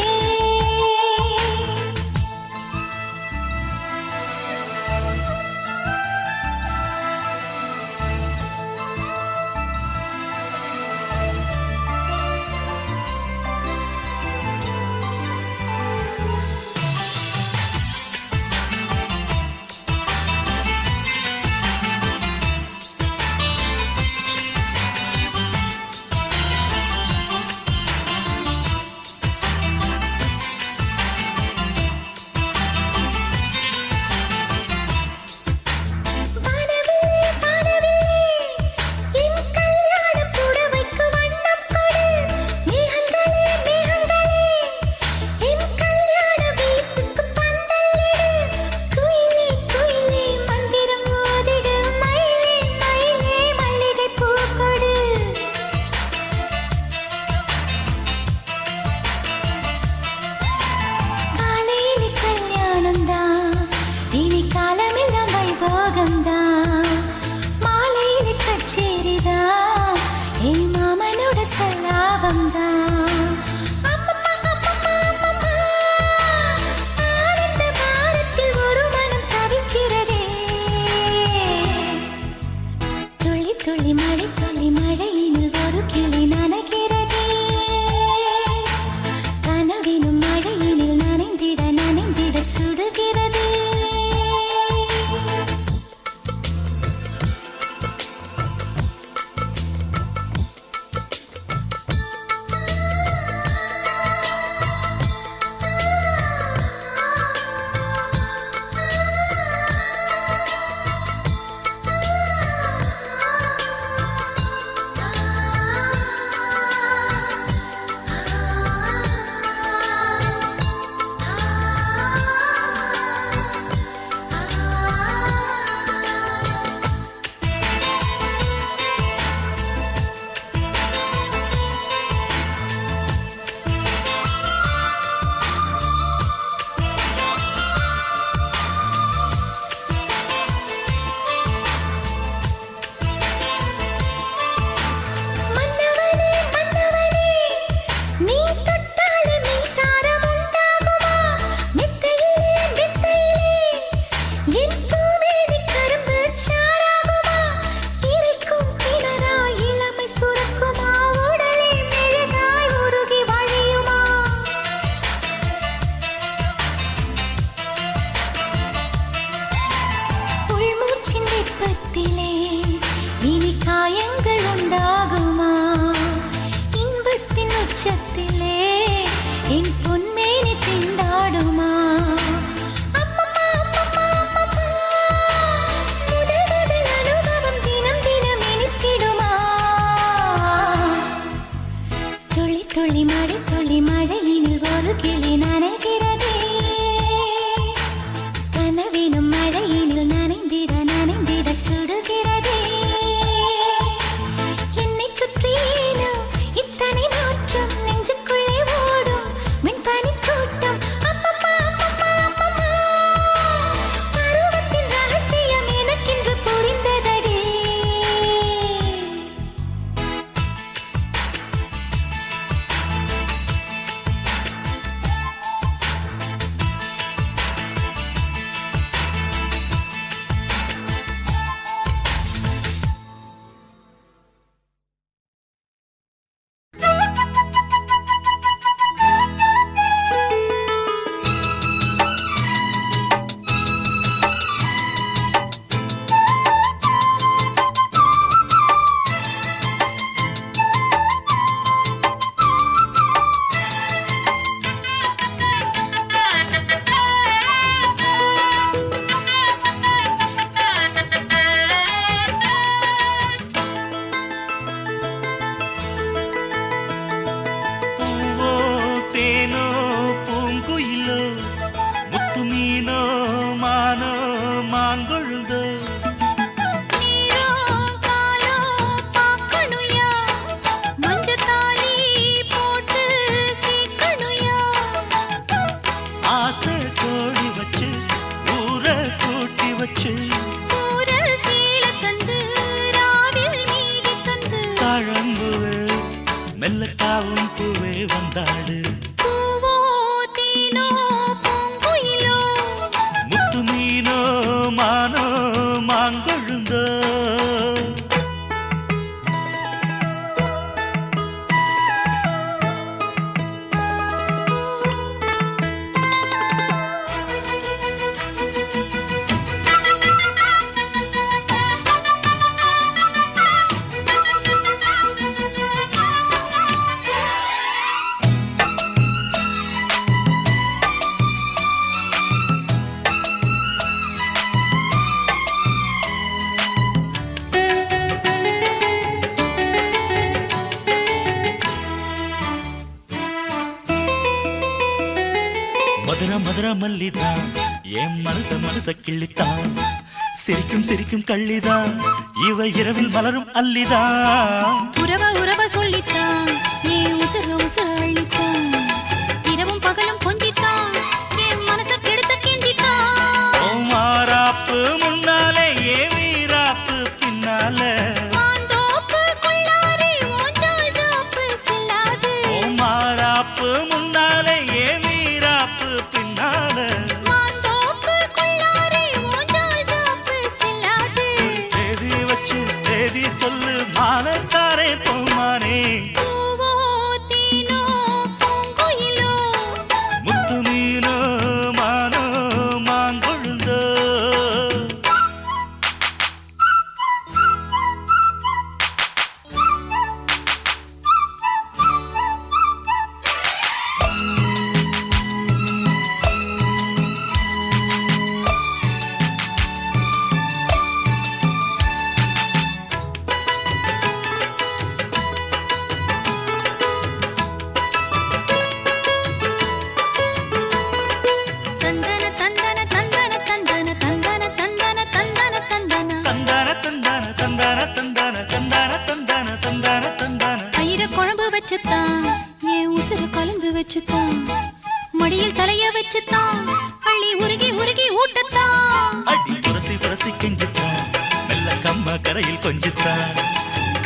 துளி துளி மழையினில் ஒரு கிளி நனைகிறதே கனவினும் மழையினில் நனைந்திட சுடுகிறதே என்னை சுற்றினோ இத்தனை மாற்றம் நெஞ்சுக்குள்ளே ஓடும் மின்பனி கூட்டம் அம்மம்மா அம்மம்மா அம்மம்மா பருவத்தின் ரகசியம் எனக்கென்று புரிந்ததடே மெல்லக்காவும் பூவே வந்தாடு முத்து மீனோ மானோ மாங்கொழுந்தோ மதுர மல்லிதான் என் மனச கிள்ளித்தான் சிரிக்கும் கள்ளிதான் இவ இரவில் மலரும் அல்லிதான் உறவ சொல்லித்தான் ஏன் உசுர அள்ளித்தான் இரவும் பகலும் கொஞ்சித்தான் என் மனச கெடுத்த கிண்டித்தான் மாறாப்பு முன்னாலே ஏ வீராப்பு பின்னாலே மாறாப்பு முன்னாலே ஏ வீராப்பு பின்னாலே சேதி சொல்லு மானத்தாரே போமானே முத்து மீனோ மானோ மாங்கொழுந்தோ மடியில் தலைய வச்சுத்தான் அள்ளி உருகி ஊட்டத்தான் அடி புரசி கெஞ்சித்தான் மெல்ல கம்மா கரையில் கொஞ்சித்தான்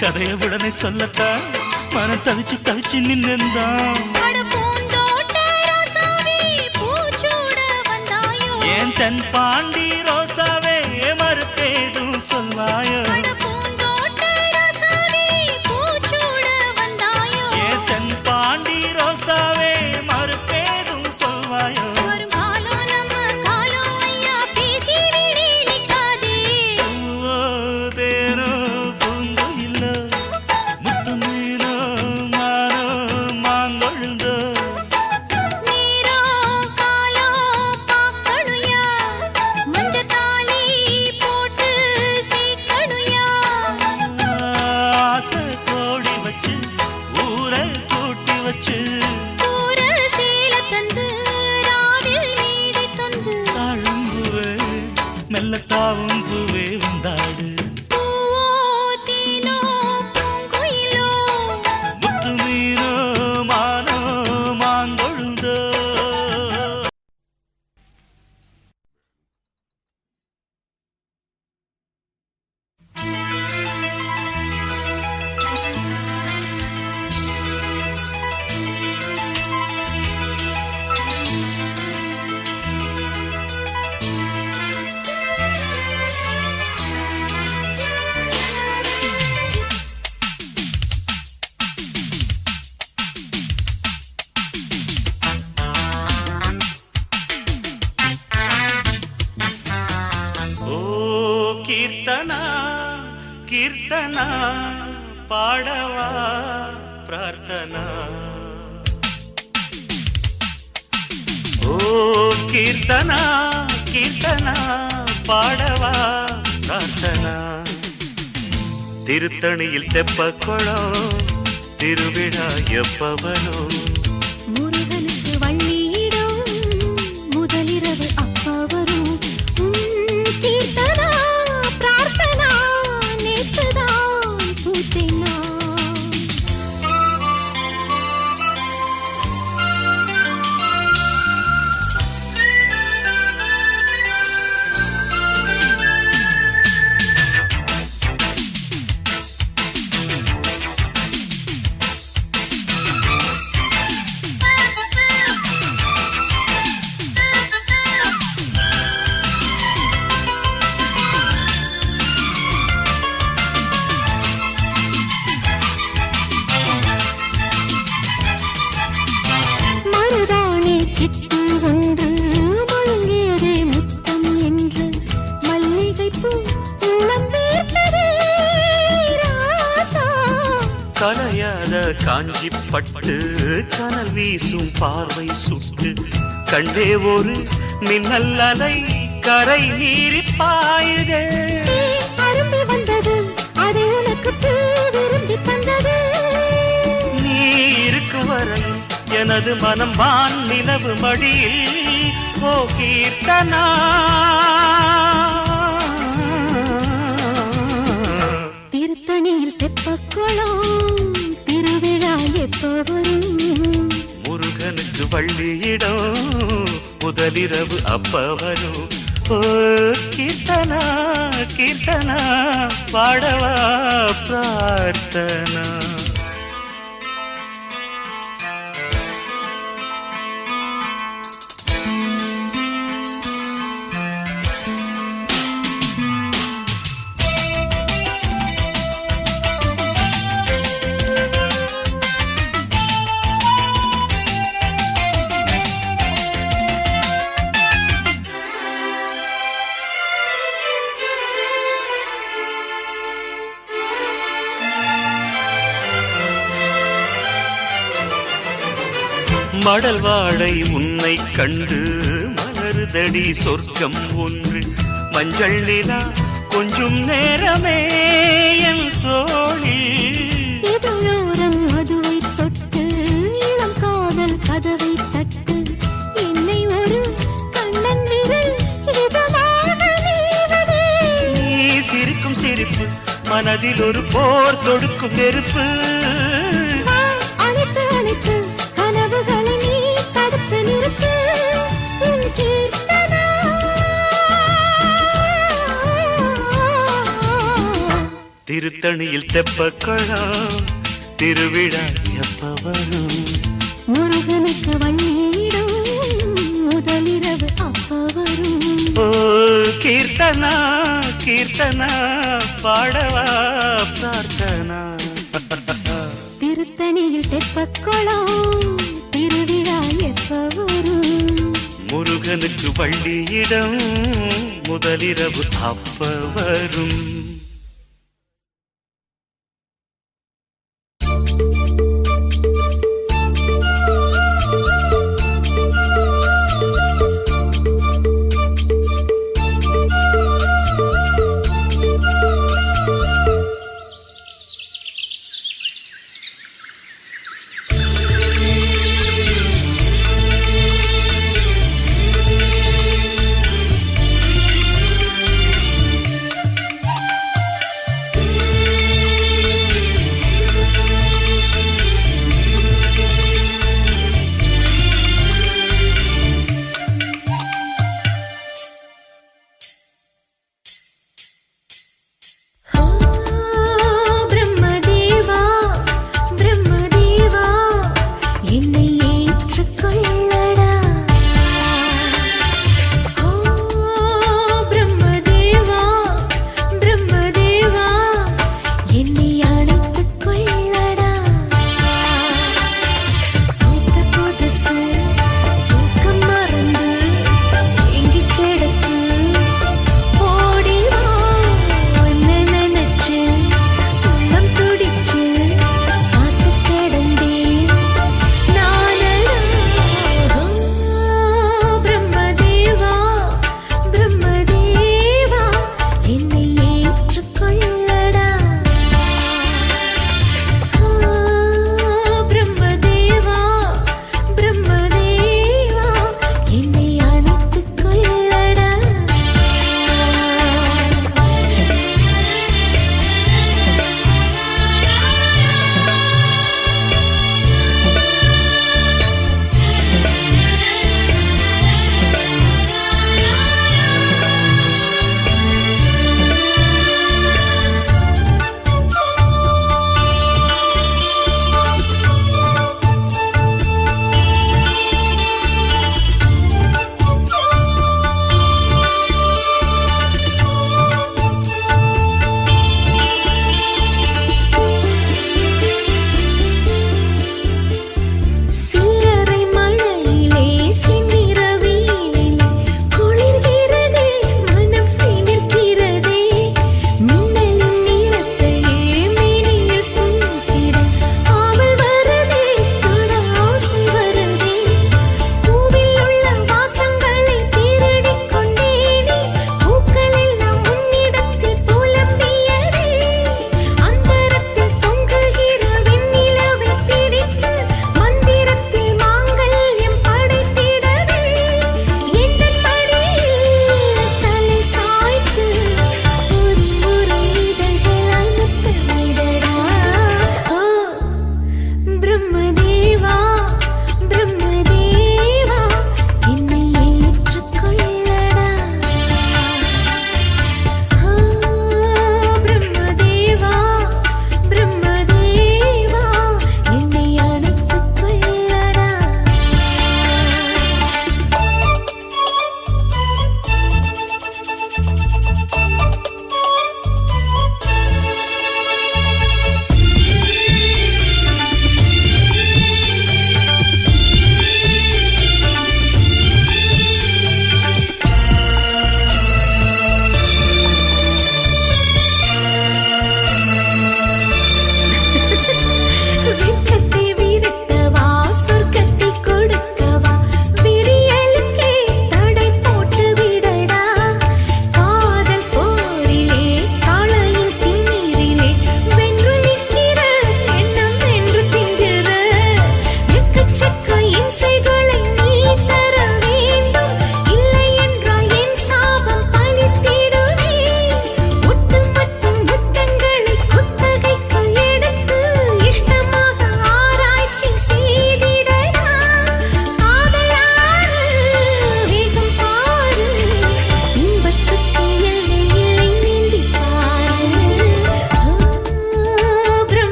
கதைய உடனே சொல்லத்தான் மனம் தவிச்சு நின்னுந்தான் ஏன் தென் பாண்டி ரோசாவே மறுப்பேதும் சொல்வாயோ பாண்டி ரோசாவே மறுப்பேதும் சொல்வாயோ தேனோ பூங்கோ இல்லோ முத்து மீனோ மானோ மாங்கொழுந்தோ மஞ்சத்தாலி வச்சு ஊர சீல தந்து ராவில் மீதி தந்து தாழம்புவே மெல்லத்தாவும் பூவே உண்டாடு பூவோ தீனோ பூங்குயிலோ முத்து மீனோ மானோ மாங்கொழுந்தோ கீர்த்தனா கீர்த்தனா பாடவா பிரார்த்தனா ஓ கீர்த்தனா கீர்த்தனா பாடவா பிரார்த்தனா திருத்தணியில் தெப்பக்குளம் திருவிழா எப்பவனோ முருகனுக்கு வள்ளியிடம் முதலிரவு அப்பா வரும் கீர்த்தனா பிரார்த்தனா நேற்றுதான் பூத்தேனா சித்து ஒன்று முழுங்கியதே முத்தம் என்று மல்லிகைப்பூ உளம் வீர்த்ததே ராசா. கலையாத காஞ்சி பட்டு கனல் வீசும் பார்வை சுட்டு கண்டே ஒரு மின்னல் அலை கரை நீரி பாயுதே அரும்பி வந்தது அதை உனக்கு விரும்பி தந்தது நீ இருக்கும் வரை எனது மனம் வான் நிலவு மடியில் ஓ கீர்த்தனா திருத்தணியில் தெப்பக்குளம் திருவிழா எப்போ வரும் முருகனுக்கு வள்ளியிடம் முதலிரவு அப்ப வரும் ஓ கீர்த்தனா கீர்த்தனா பாடவா பிரார்த்தனா மடல் வாடை உன்னை கண்டு மலருதடி சொர்க்கம் ஒன்று மஞ்சள் நிலா கொஞ்சம் நேரமே என் தோழில் இதழோரம் மதுவை தொட்டு இளம் காதல் கதவை தட்டு என்னை ஒரு கண்ணன் விரல் இதமாக நீவதே நீ சிரிக்கும் சிரிப்பு மனதில் ஒரு போர் தொடுக்கும் நெருப்பு அழைத்து அழைத்து கனவுகளை நீ தடுத்து நிறுத்து உன் கீர்த்தனா திருத்தணியில் தெப்பக்குளம் திருவிழா எப்ப வரும் முருகனுக்கு வள்ளியிடம் முதலிரவு அப்ப வரும் ஓ கீர்த்தனா கீர்த்தனா பாடவா பிரார்த்தனா திருத்தணியில் தெப்பக்குளம் திருவிழா எப்ப வரும் முருகனுக்கு வள்ளியிடம் முதலிரவு அப்ப வரும்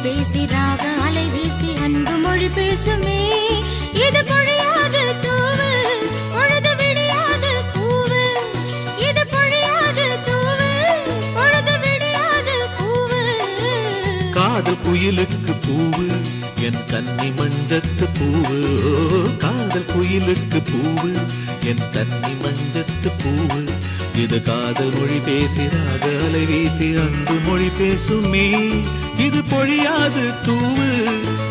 பேசிராக அலை வீசி அன்பு மொழி பேசுமே இது பொழியாது தூவு பொழுது விடியாது பூவு இது பொழியாது தூவு பொழுது விடியாது பூவு காதல் குயிலுக்கு பூவு என் கன்னி மஞ்சத்து பூவு காதல் குயிலுக்கு பூவு என் கன்னி மஞ்சத்து பூவு இது காதல் மொழி பேசிராக அலை வீசி அன்பு மொழி பேசுமே இது பொழியாது தூவு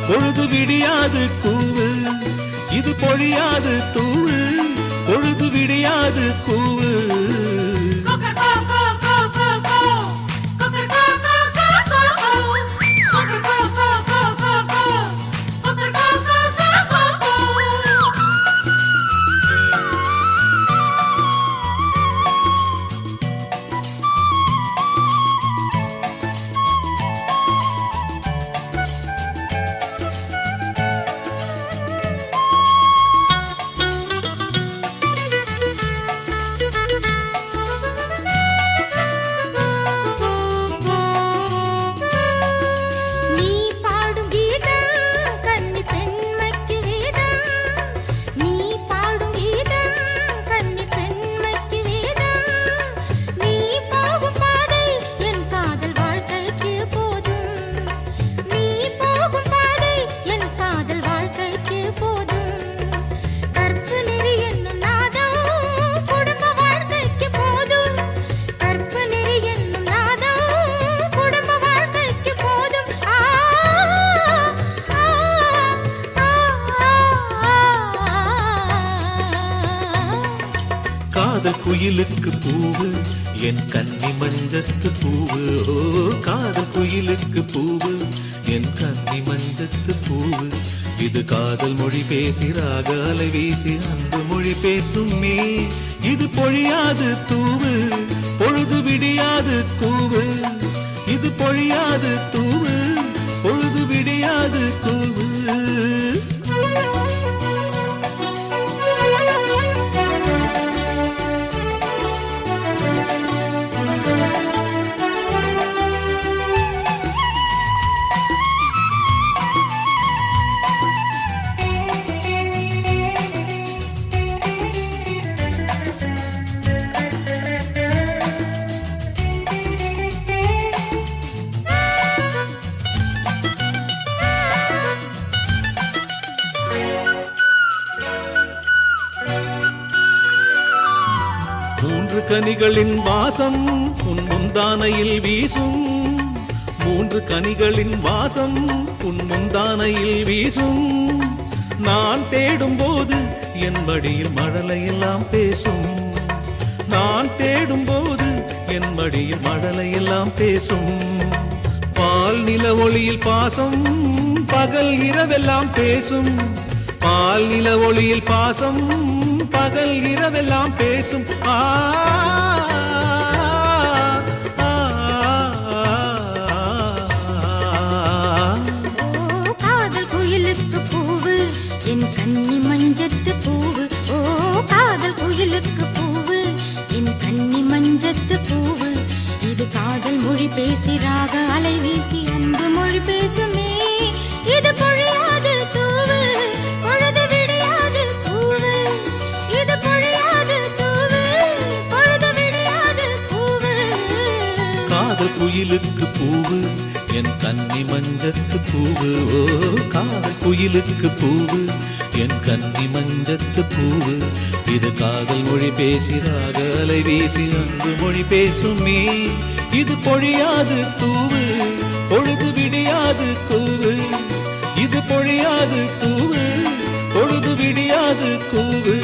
பொழுது விடியாது கூவு இது பொழியாது தூவு பொழுது விடியாது கூவு காதல் குயிலுக்கு பூவு என் கன்னி மஞ்சத்து பூவு காதல் குயிலுக்கு பூவு என் கன்னி மஞ்சத்து பூவு இது காதல் மொழி பேசிராக அலை வீசி அன்பு மொழி பேசுமே இது பொழியாது தூவு பொழுது விடியாது கூவு இது பொழியாது தூவு பொழுது விடியாது கூவு மூன்று கனிகளின் வாசம் உன் முந்தானையில் வீசும் மூன்று கனிகளின் வாசம் உன் முந்தானையில் வீசும் நான் தேடும் போது என் மடியில் மழலையெல்லாம் பேசும் நான் தேடும் போது என் மடியில் மழலையெல்லாம் பேசும் பால் நில ஒளியில் பாசம் பகல் இரவெல்லாம் பேசும் பால் நில ஒளியில் பாசம் பகல் இரவெல்லாம் பேசும் காதல் குயிலுக்கு பூவு என் கன்னி மஞ்சத்து பூவு ஓ காதல் குயிலுக்கு பூவு என் கன்னி மஞ்சத்து பூவு இது காதல் மொழி பேசிராக அலை வீசி அன்பு மொழி பேசுமே இது பொழியாது தூவு பொழுது விடியாது பூவு இது பொழியாது தூவு பொழுது விடியாது பூவு காதல் குயிலுக்கு பூவு என் கன்னி மஞ்சத்து பூவு ஓ காதல் குயிலுக்கு பூவு என் கன்னி மஞ்சத்து பூவு இது காதல் மொழி பேசிராக அலை வீசி அன்பு மொழி பேசுமே இது பொழியாது தூவு பொழுது விடியாது கூவு இது பொழியாது தூவு பொழுது விடியாது கூவு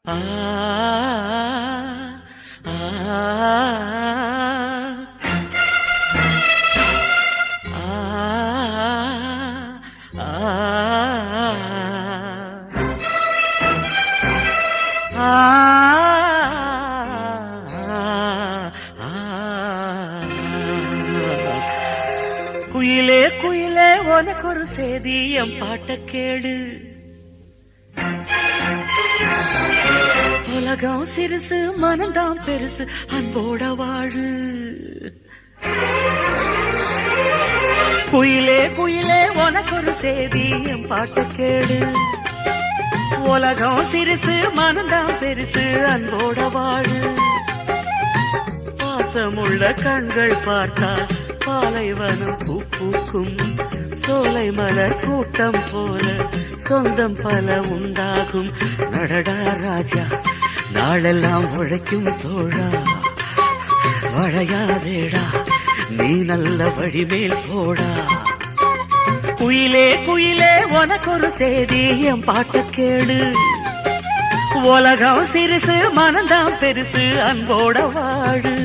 ஆ ஆ குயிலே குயிலே உனக்கு ஒரு சேதி என் பாட்ட கேடு உலகம் சிறுசு மனம்தான் பெருசு அன்போட வாழு குயிலே குயிலே உனக்கு ஒரு சேதி என் பாட்ட கேடு உலகம் சிறுசு மனம்தான் பெருசு அன்போட வாழு பாசமுள்ள கண்கள் பார்த்தால் பாலைவனம் பூ பூக்கும் சோலை மலர் கூட்டம் போல சொந்தம் பல உண்டாகும் நடடா ராஜா நாளெல்லாம் உழைக்கும் தோழா வளையாதேடா நீ நல்ல வழிமேல் போடா குயிலே குயிலே உனக்கு ஒரு சேதி என் பாட்ட கேளு உலகம் சிறுசு மனம்தான் பெருசு அன்போட வாழு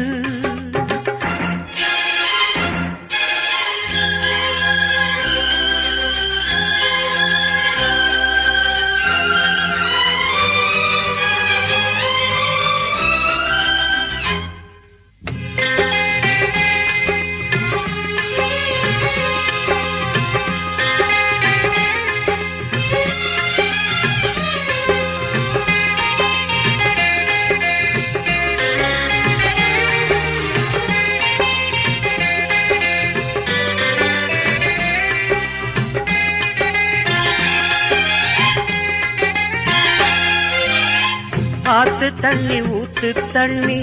ஆத்து தண்ணி ஊத்து தண்ணி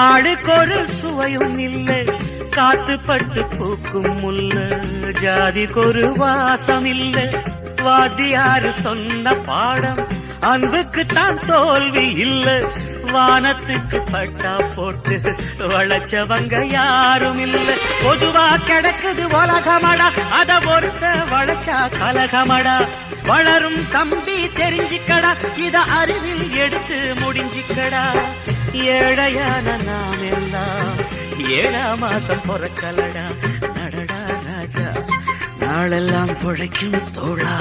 ஆளுக்கொரு சுவையும் இல்லை காத்து பட்டு பூக்கும் முல்ல ஜாதிக்கொரு வாசம் இல்லை வாத்தியாரு சொன்ன பாடம் அன்புக்கு தான் தோல்வி இல்லை வானத்துக்கு பட்டா போட்டு வளைச்சவங்க யாரும் இல்லை பொதுவா கிடக்குது உலகமடா அத ஒருத்த வளைச்சா கலகமடா வளரும் தம்பி தெரிஞ்சிக்கடா இத அறிவில் எடுத்து முடிஞ்சிக்கடா ஏழையான நாம் எல்லாம் 7ஆம் மாசம் பொறக்கலடா நடடா ராஜா நாளெல்லாம் பொழைக்கும் தோழா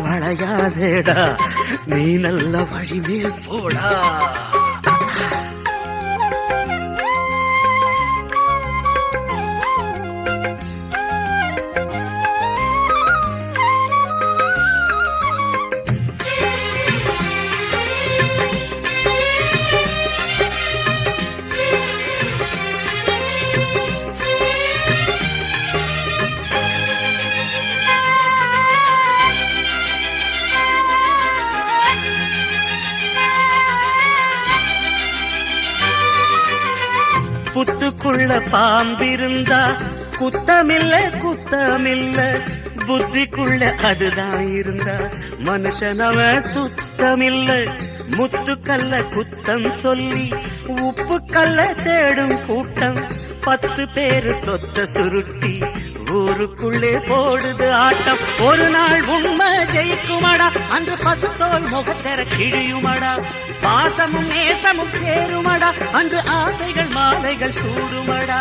வளையாதேடா நீ நல்ல வழிமேல் போடா புத்துக்குள்ள பாம்பிருந்தா குத்தமில்ல குத்தமில்ல புத்திக்குள்ள அதுதான் இருந்தா மனுஷனவ சுத்தமில்ல முத்துக்கல்ல குத்தம் சொல்லி உப்புக்கல்ல தேடும் கூட்டம் 10 பேரு சொத்த சுருட்டி ஊருக்குள்ளே போடுது ஆட்டம் ஒரு நாள் உண்மை ஜெயிக்குமடா அன்று பசுத்தோல் முகத்தர கிழியுமடா பாசமும் நேசமும் சேருமடா அன்று ஆசைகள் மாலைகள் சூடுமடா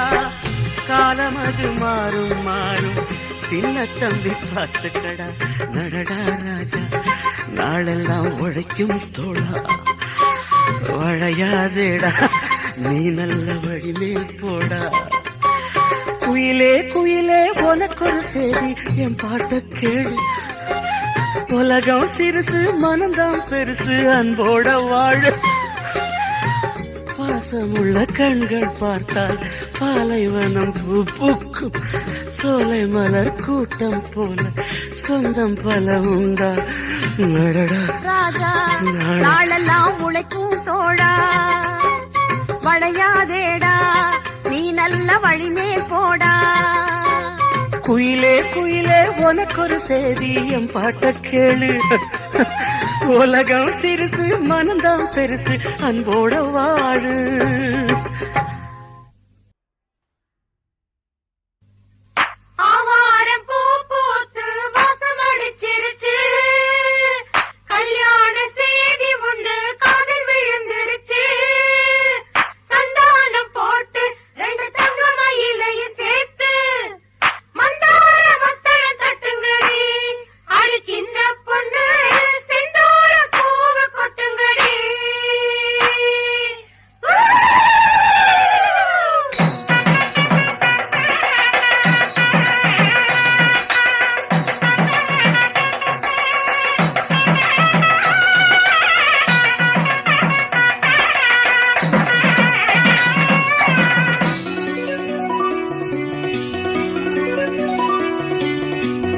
காலம் அது மாறும் மாறும் சின்ன தம்பி பார்த்துக்கடா நடடா ராஜா நாளெல்லாம் உழைக்கும் தோழா வளையாதேடா நீ நல்ல வழிமேல் போடா குயிலே குயிலே உனக்கு ஒரு சேதி என் பாட்ட கேளு உலகம் சிறுசு மனம்தான் பெருசு அன்போட வாழ பாசமுள்ள கண்கள் பார்த்தால் பாலைவனம் பூ பூக்கும் சோலை மலர் கூட்டம் போல சொந்தம் பல உண்டா நடடா ராஜா நாளெல்லாம் உழைக்கும் தோழா வளையாதேடா நீ நல்ல வழிமேல் போடா. குயிலே குயிலே உனக்கொரு செய்தி என் பாட்ட கேளு. உலகம் சிறுசு மனம்தான் பெருசு அன்போட வாழு. ஆவாரம் பூ பூத்து வாசம் அடிச்சிருச்சு, கல்யாண செய்தி ஒண்ணு காதில் விழுந்துருச்சு. சந்தானம் போட்டு 2 தங்க மயிலையும் சேர்த்து மந்தார மத்தள தட்டுங்கடி, அடி சின்ன பொண்ணு செந்தூர பூவ கொட்டுங்கடி.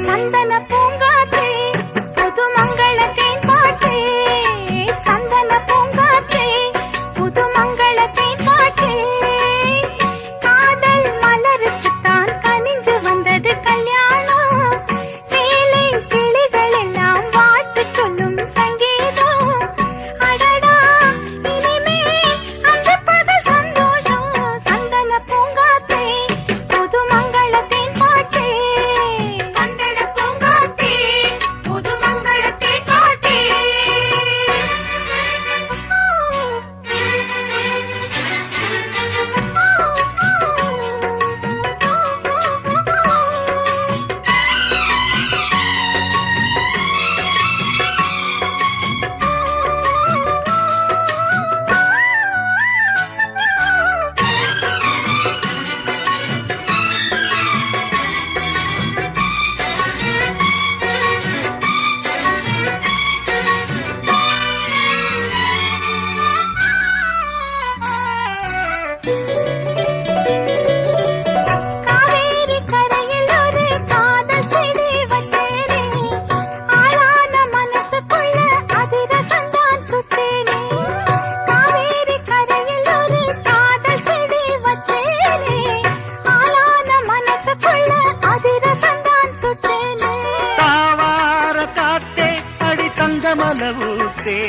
சந்தன பூங்காற்றே புது மங்களத்தின் பாட்டே, சந்தன பூங்காற்றே புது மங்களத்தின் பாட்டே. காதல் மலருக்குத்தான் கனிஞ்சு வந்தது கல்யாணம், சேலை கிளிகள் எல்லாம் வாழ்த்து சொல்லும் சங்கீதம். அடடா இனிமே அந்த பகல் சந்தோஷம். சந்தன பூங்காற்றே புது மங்களத்தின் பாட்டே, சந்தன பூங்காற்றே புது மங்களத்தின் பாட்டே. காவேரி கரையில் ஒரு காதல் செடி வச்சேனே, ஆளான மனசுக்குள்ள அதிரசந்தான் சுத்தேனே. காவேரி கரையில் ஒரு காதல் செடி வச்சேனே, ஆளான மனசுக்குள்ள அதிரசந்தான் சுத்தேனே. தாவார காத்தே அடி தங்கமலவூத்தே,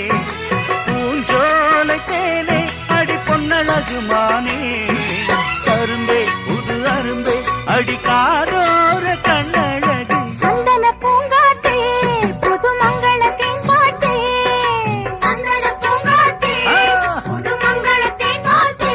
பூஞ்சோலை தேனே அடி பொன்னழகுமானே. அரும்பே புது அரும்பே அடி காதோர கண்ணழகு. சந்தன பூங்காற்றே புது மங்களத்தின் பாட்டே, சந்தன பூங்காற்றே புது மங்களத்தின் பாட்டே.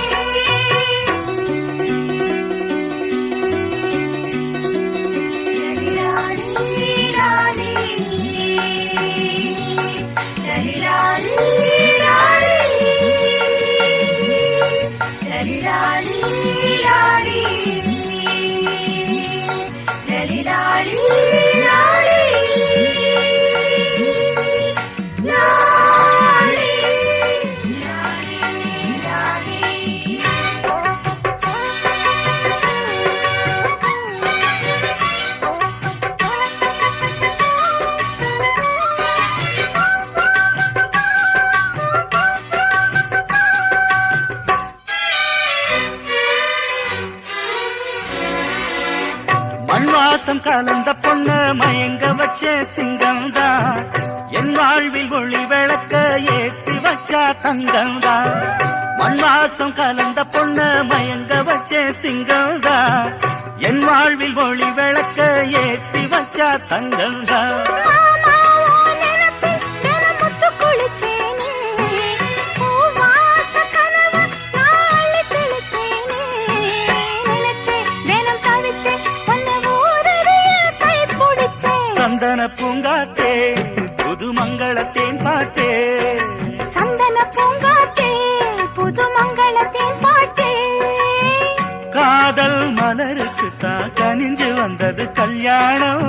மண்வாசம் கலந்த பொண்ண மயங்க வச்ச சிங்கம்தான், என் வாழ்வில் ஒளி விளக்க ஏற்றி வச்சா தங்கம்தான். மண்வாசம் கலந்த பொண்ண மயங்க வச்ச சிங்கம்தான், என் வாழ்வில் ஒளி விளக்க ஏற்றி வச்சா தங்கம்தான். மாமாவோ நினைப்பில் தினமுத்து குளிச்சேனே, பூவாச கனவு நாளை தெளிச்சேனே. நினைச்சேன் தினம் தவிச்சேன் உன்னை ஊரறிய கை பிடிச்சேன். சந்தன பூங்காத்தே புது மங்களத்தேன் பாட்டே, சந்தன பூங்காற்றே புது மங்களத்தின் பாட்டே. காதல் மலருக்குத்தான் கனிஞ்சு வந்தது கல்யாணம்.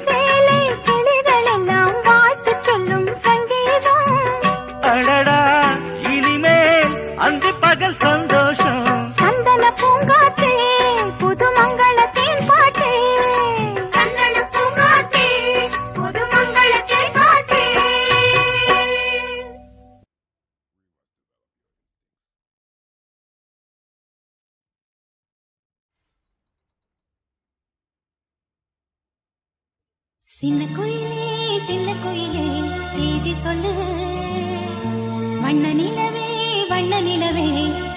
சேலை கிளிகள் எல்லாம் வாழ்த்து சொல்லும் சங்கீதம். அடடா இனிமேல் அந்தி பகல் சந்தோஷம். சந்தன பூங்காற்றே சின்ன குயிலே செய்தி சொல்லு, வண்ண நிலவே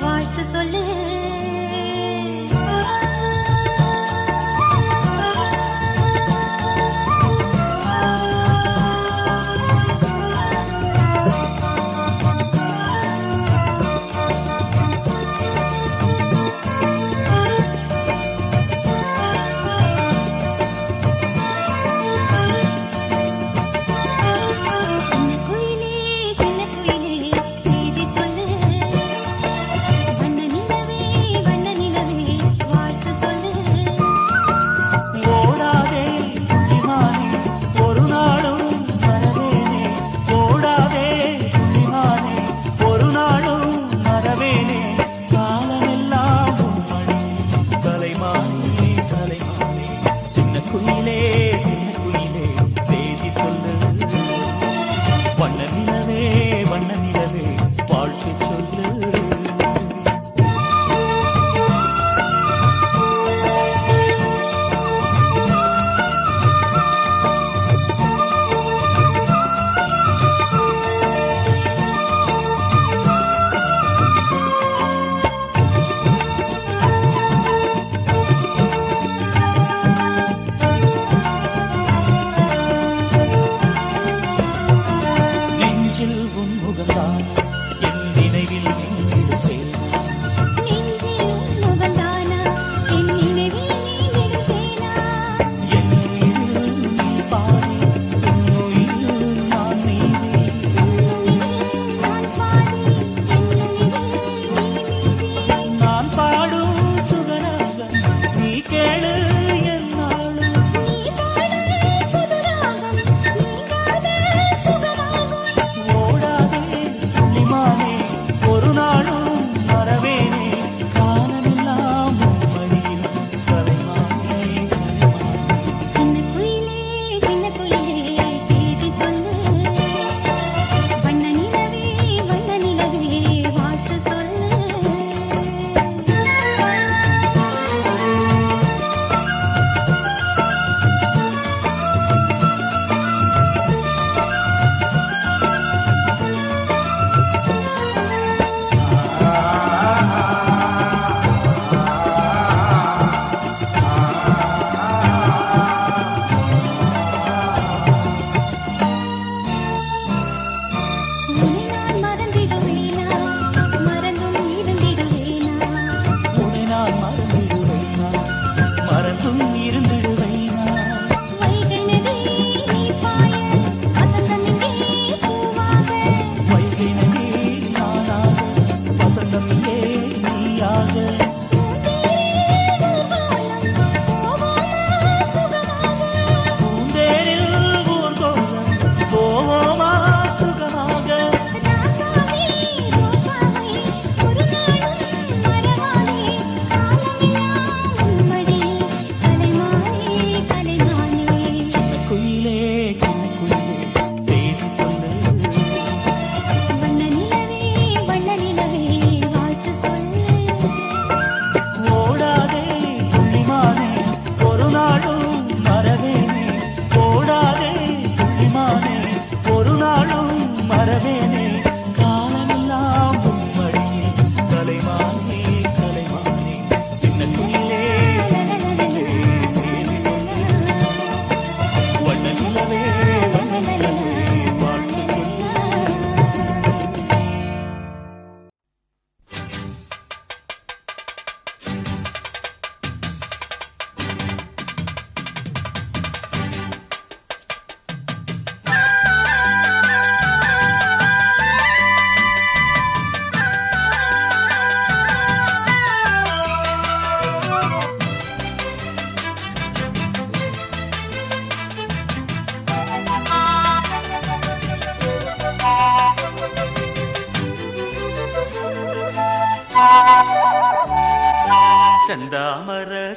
வாழ்த்து சொல்லு.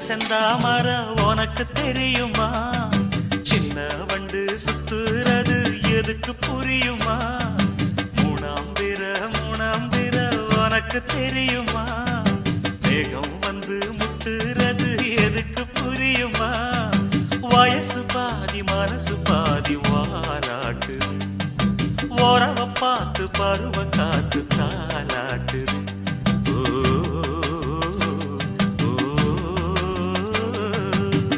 செந்தாமர உனக்கு தெரியுமா? சின்ன வண்டு சுத்துறது எதுக்கு புரியுமா? மூணாம்பிர உனக்கு தெரியுமா? மேகம் வந்து முட்டுறது எதுக்கு புரியுமா? வயசு பாதி மனசு தாலாட்டுது. ஓ, ஓ,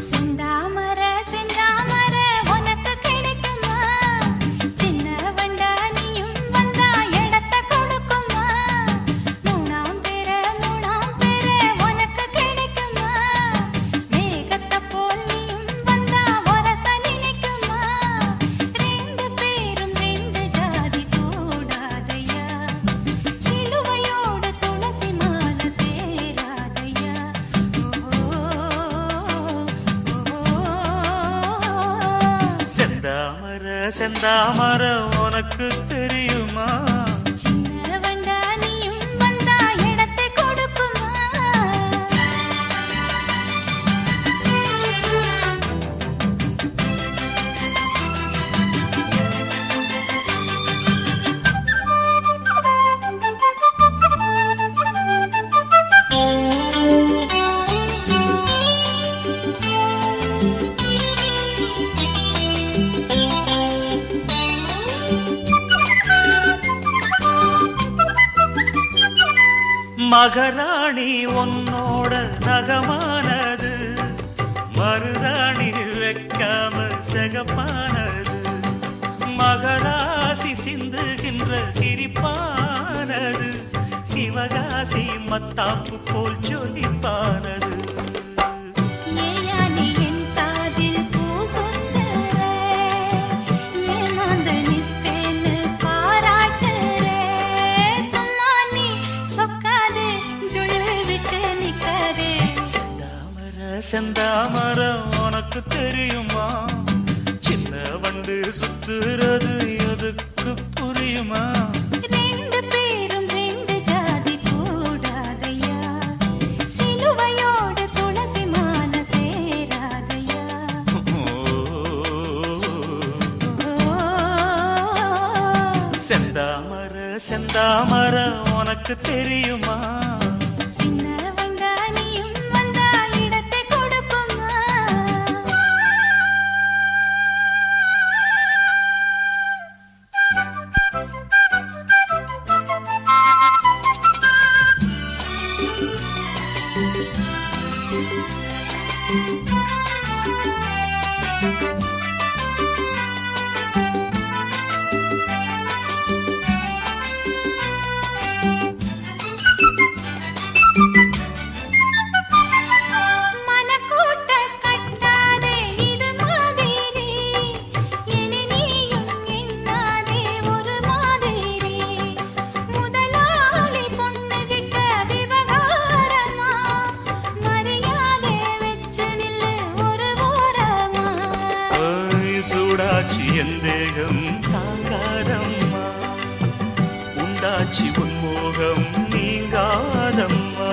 செந்தாமர செந்தாமர உனக்கு கிடைக்குமா சின்ன வண்டா நீயும் வந்தா இடத்தை கொடுக்குமா மூணாம் பேர உனக்கு கிடைக்குமா மேகத்தை போல் நீயும் வந்தா ஒரச நினைக்குமா ரெண்டு பேரும் ரெண்டு ஜாதி கூடாதையா சிலுவையோடு துளசி மாலை சேராதையா செந்தாமர செந்தாமர உனக்கு தெரியுமா சின்ன வண்டா நீயும் வந்தா இடத்தை கொடுக்குமா மகராணி உன்னோட நகமானது மருதாணி வைக்காம செகப்பானது மகராசி சிந்துகின்ற சிரிப்பானது சிவகாசி மத்தாப்பு போல் ஜொலிப்பானது ஏயானே என் காதில் பூ சொந்தர ஏமாந்து நிற்பேன்னு பாராட்டுற சும்மா நீ சொக்காதே ஜுள்ளு விட்டு நிக்காதே செந்தாமர செந்தாமர உனக்கு தெரியுமா சின்ன வண்டு சுத்துறது எதுக்கு புரியுமா ரெண்டு பேரும் ரெண்டு ஜாதி கூடாதையா சிலுவையோடு துளசி மாலை சேராதையா செந்தாமர செந்தாமர உனக்கு தெரியுமா சின்ன வண்டா நீயும் வந்தா இடத்தை கொடுக்குமா மனக்கூட்ட கட்டாதே இது மாதிரி இனி நீயும் எண்ணாதே ஒரு மாதிரி முதலாளி பொண்ணுகிட்ட விவகாரமா மரியாதை வச்சு நில்லு ஒரு ஓரமா ஓய், சூடாச்சி என் தேகம் தாங்காதம்மா உண்டாச்சி உன்மோகம் நீங்காதம்மா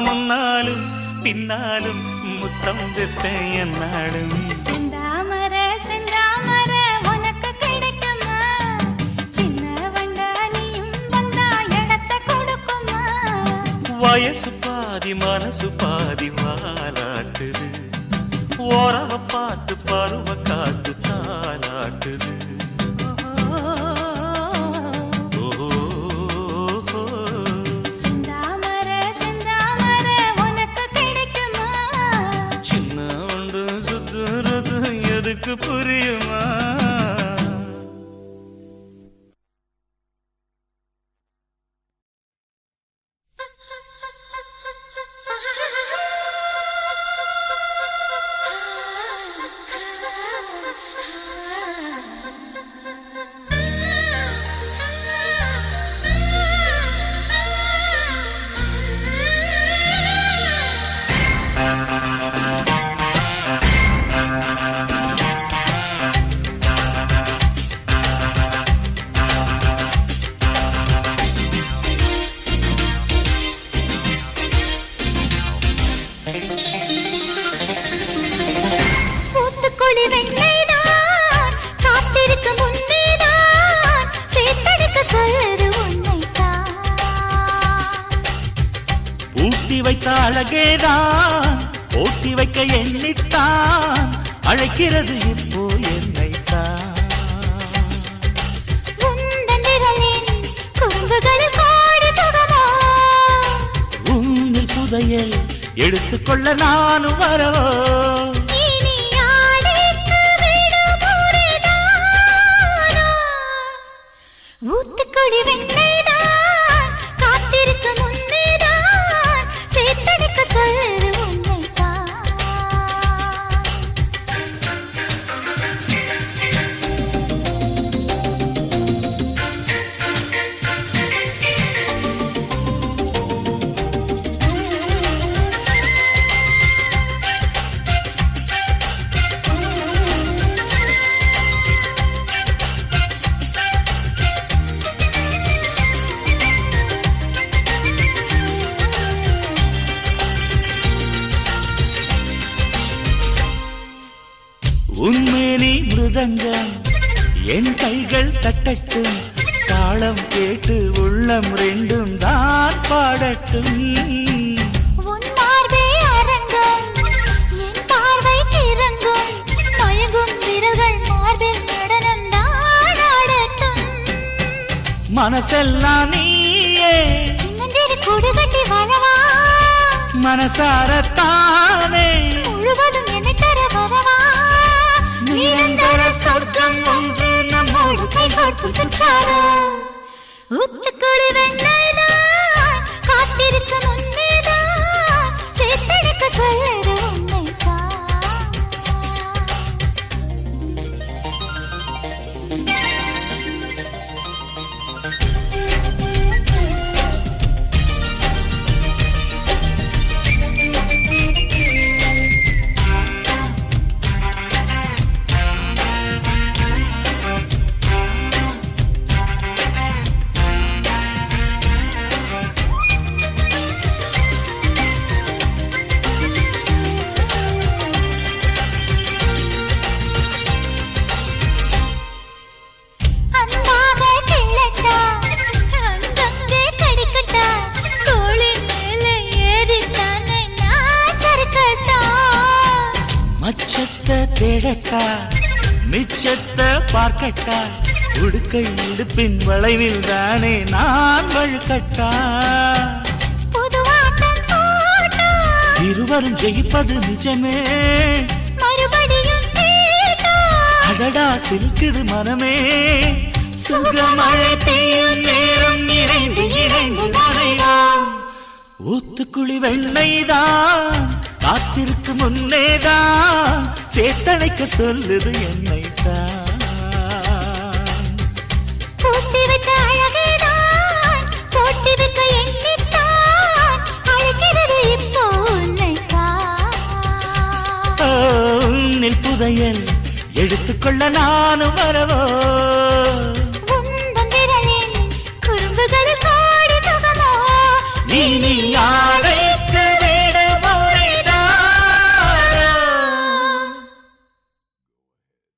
முன்னாலும் பின்னாலும் முத்தம் வைப்பேன் என்னாலும் செந்தாமர செந்தாமர உனக்கு கிடைக்குமா சின்ன வண்டா நீயும் வந்தா இடத்தை கொடுக்குமா வயசு பாதி மனசு பாதி வாலாட்டுது ஓரவ பார்த்து பருவ காத்து தாலாட்டுது ஓ, செந்தாமர செந்தாமர உனக்கு கிடைக்குமா சின்ன ஒன்று சுத்துறது எதுக்கு புரியுமா பூத்துக்குளி வெண்ணைதான் காத்திருக்கும் முன்னேதான் சேர்த்தெடுக்க சொல்றது உண்மைதான் ஊட்டி வைத்த அழகேதான் ஓட்டி வைக்க எண்ணித்தான் அழைக்கிறது இப்போ என்னைத்தான் உந்தன் விரலின் குறும்புகளில் புதையல் எடுத்துக்கொள்ள நானும் வரவோ இனி ஆடைக்கு விடுமுறைதானா? ஊத்துக்குழி வெண்ணெய்தான் காத்திருக்க முன்னேதான் சேத்தடிக்க சொல்லுது உன்னைத்தான். உன்மேனி மிருதங்கம் என் கைகள் தட்டட்டும் தாளம் கேட்டு உள்ளம் ரெண்டும் தான் பாடட்டும் உன் மார்பே அரங்கம் என் பார்வை கிறங்கும் மயங்கும் விரல்கள் மார்பில் நடனம் தான் ஆடட்டும். மனசெல்லாம் நீயே சின்னஞ்சிறு கூடு கட்டி வாழவா மனசாரத்தானே முழுவதும் என்னை தர வரவா நிரந்தர சொர்க்கம் ஒன்று நம்மோடு கைகோர்த்து சுற்றாரோ ஊத்துக்குழி வெண்ணெய்தான் காத்திருக்க முன்னேதான் சேத்தடிக்க சொல்லுற உன்னைத்தான். அன்பாக கிள்ளட்டா அங்கங்கே கடிக்கட்டா தோளின் மேலே ஏறித்தானே நான் சறுக்கட்டா. மச்சத்தை தேடட்டா மிச்சத்தை பார்க்கட்டா உடுக்கை இடுப்பின் வளைவில் தானே நான் வழுக்கட்டா புதுவாட்டம் போட்டா இருவரும் ஜெயிப்பது நிஜமே மறுபடியும் கேட்டா அடடா சிரிக்குது மனமே சுகமழை பெய்யும் நேரம் இறைந்து இறைந்து நனைவோம் ஊத்துக்குழி வெண்ணெய்தான் காத்திருக்கு முன்னேதான் சேத்தடைக்க சொல்லுது என்னைத்தான் பூட்டி வைத்த அழகேதான் போட்டி வைக்க எண்ணித்தான் அழைக்கிறது இப்போ உன்னைத்தான். உன்னில் புதையல் எடுத்துக்கொள்ள நானும் வரவோ உந்தன் விரலின் குறும்புகளில் கோடி சுகமோ நீ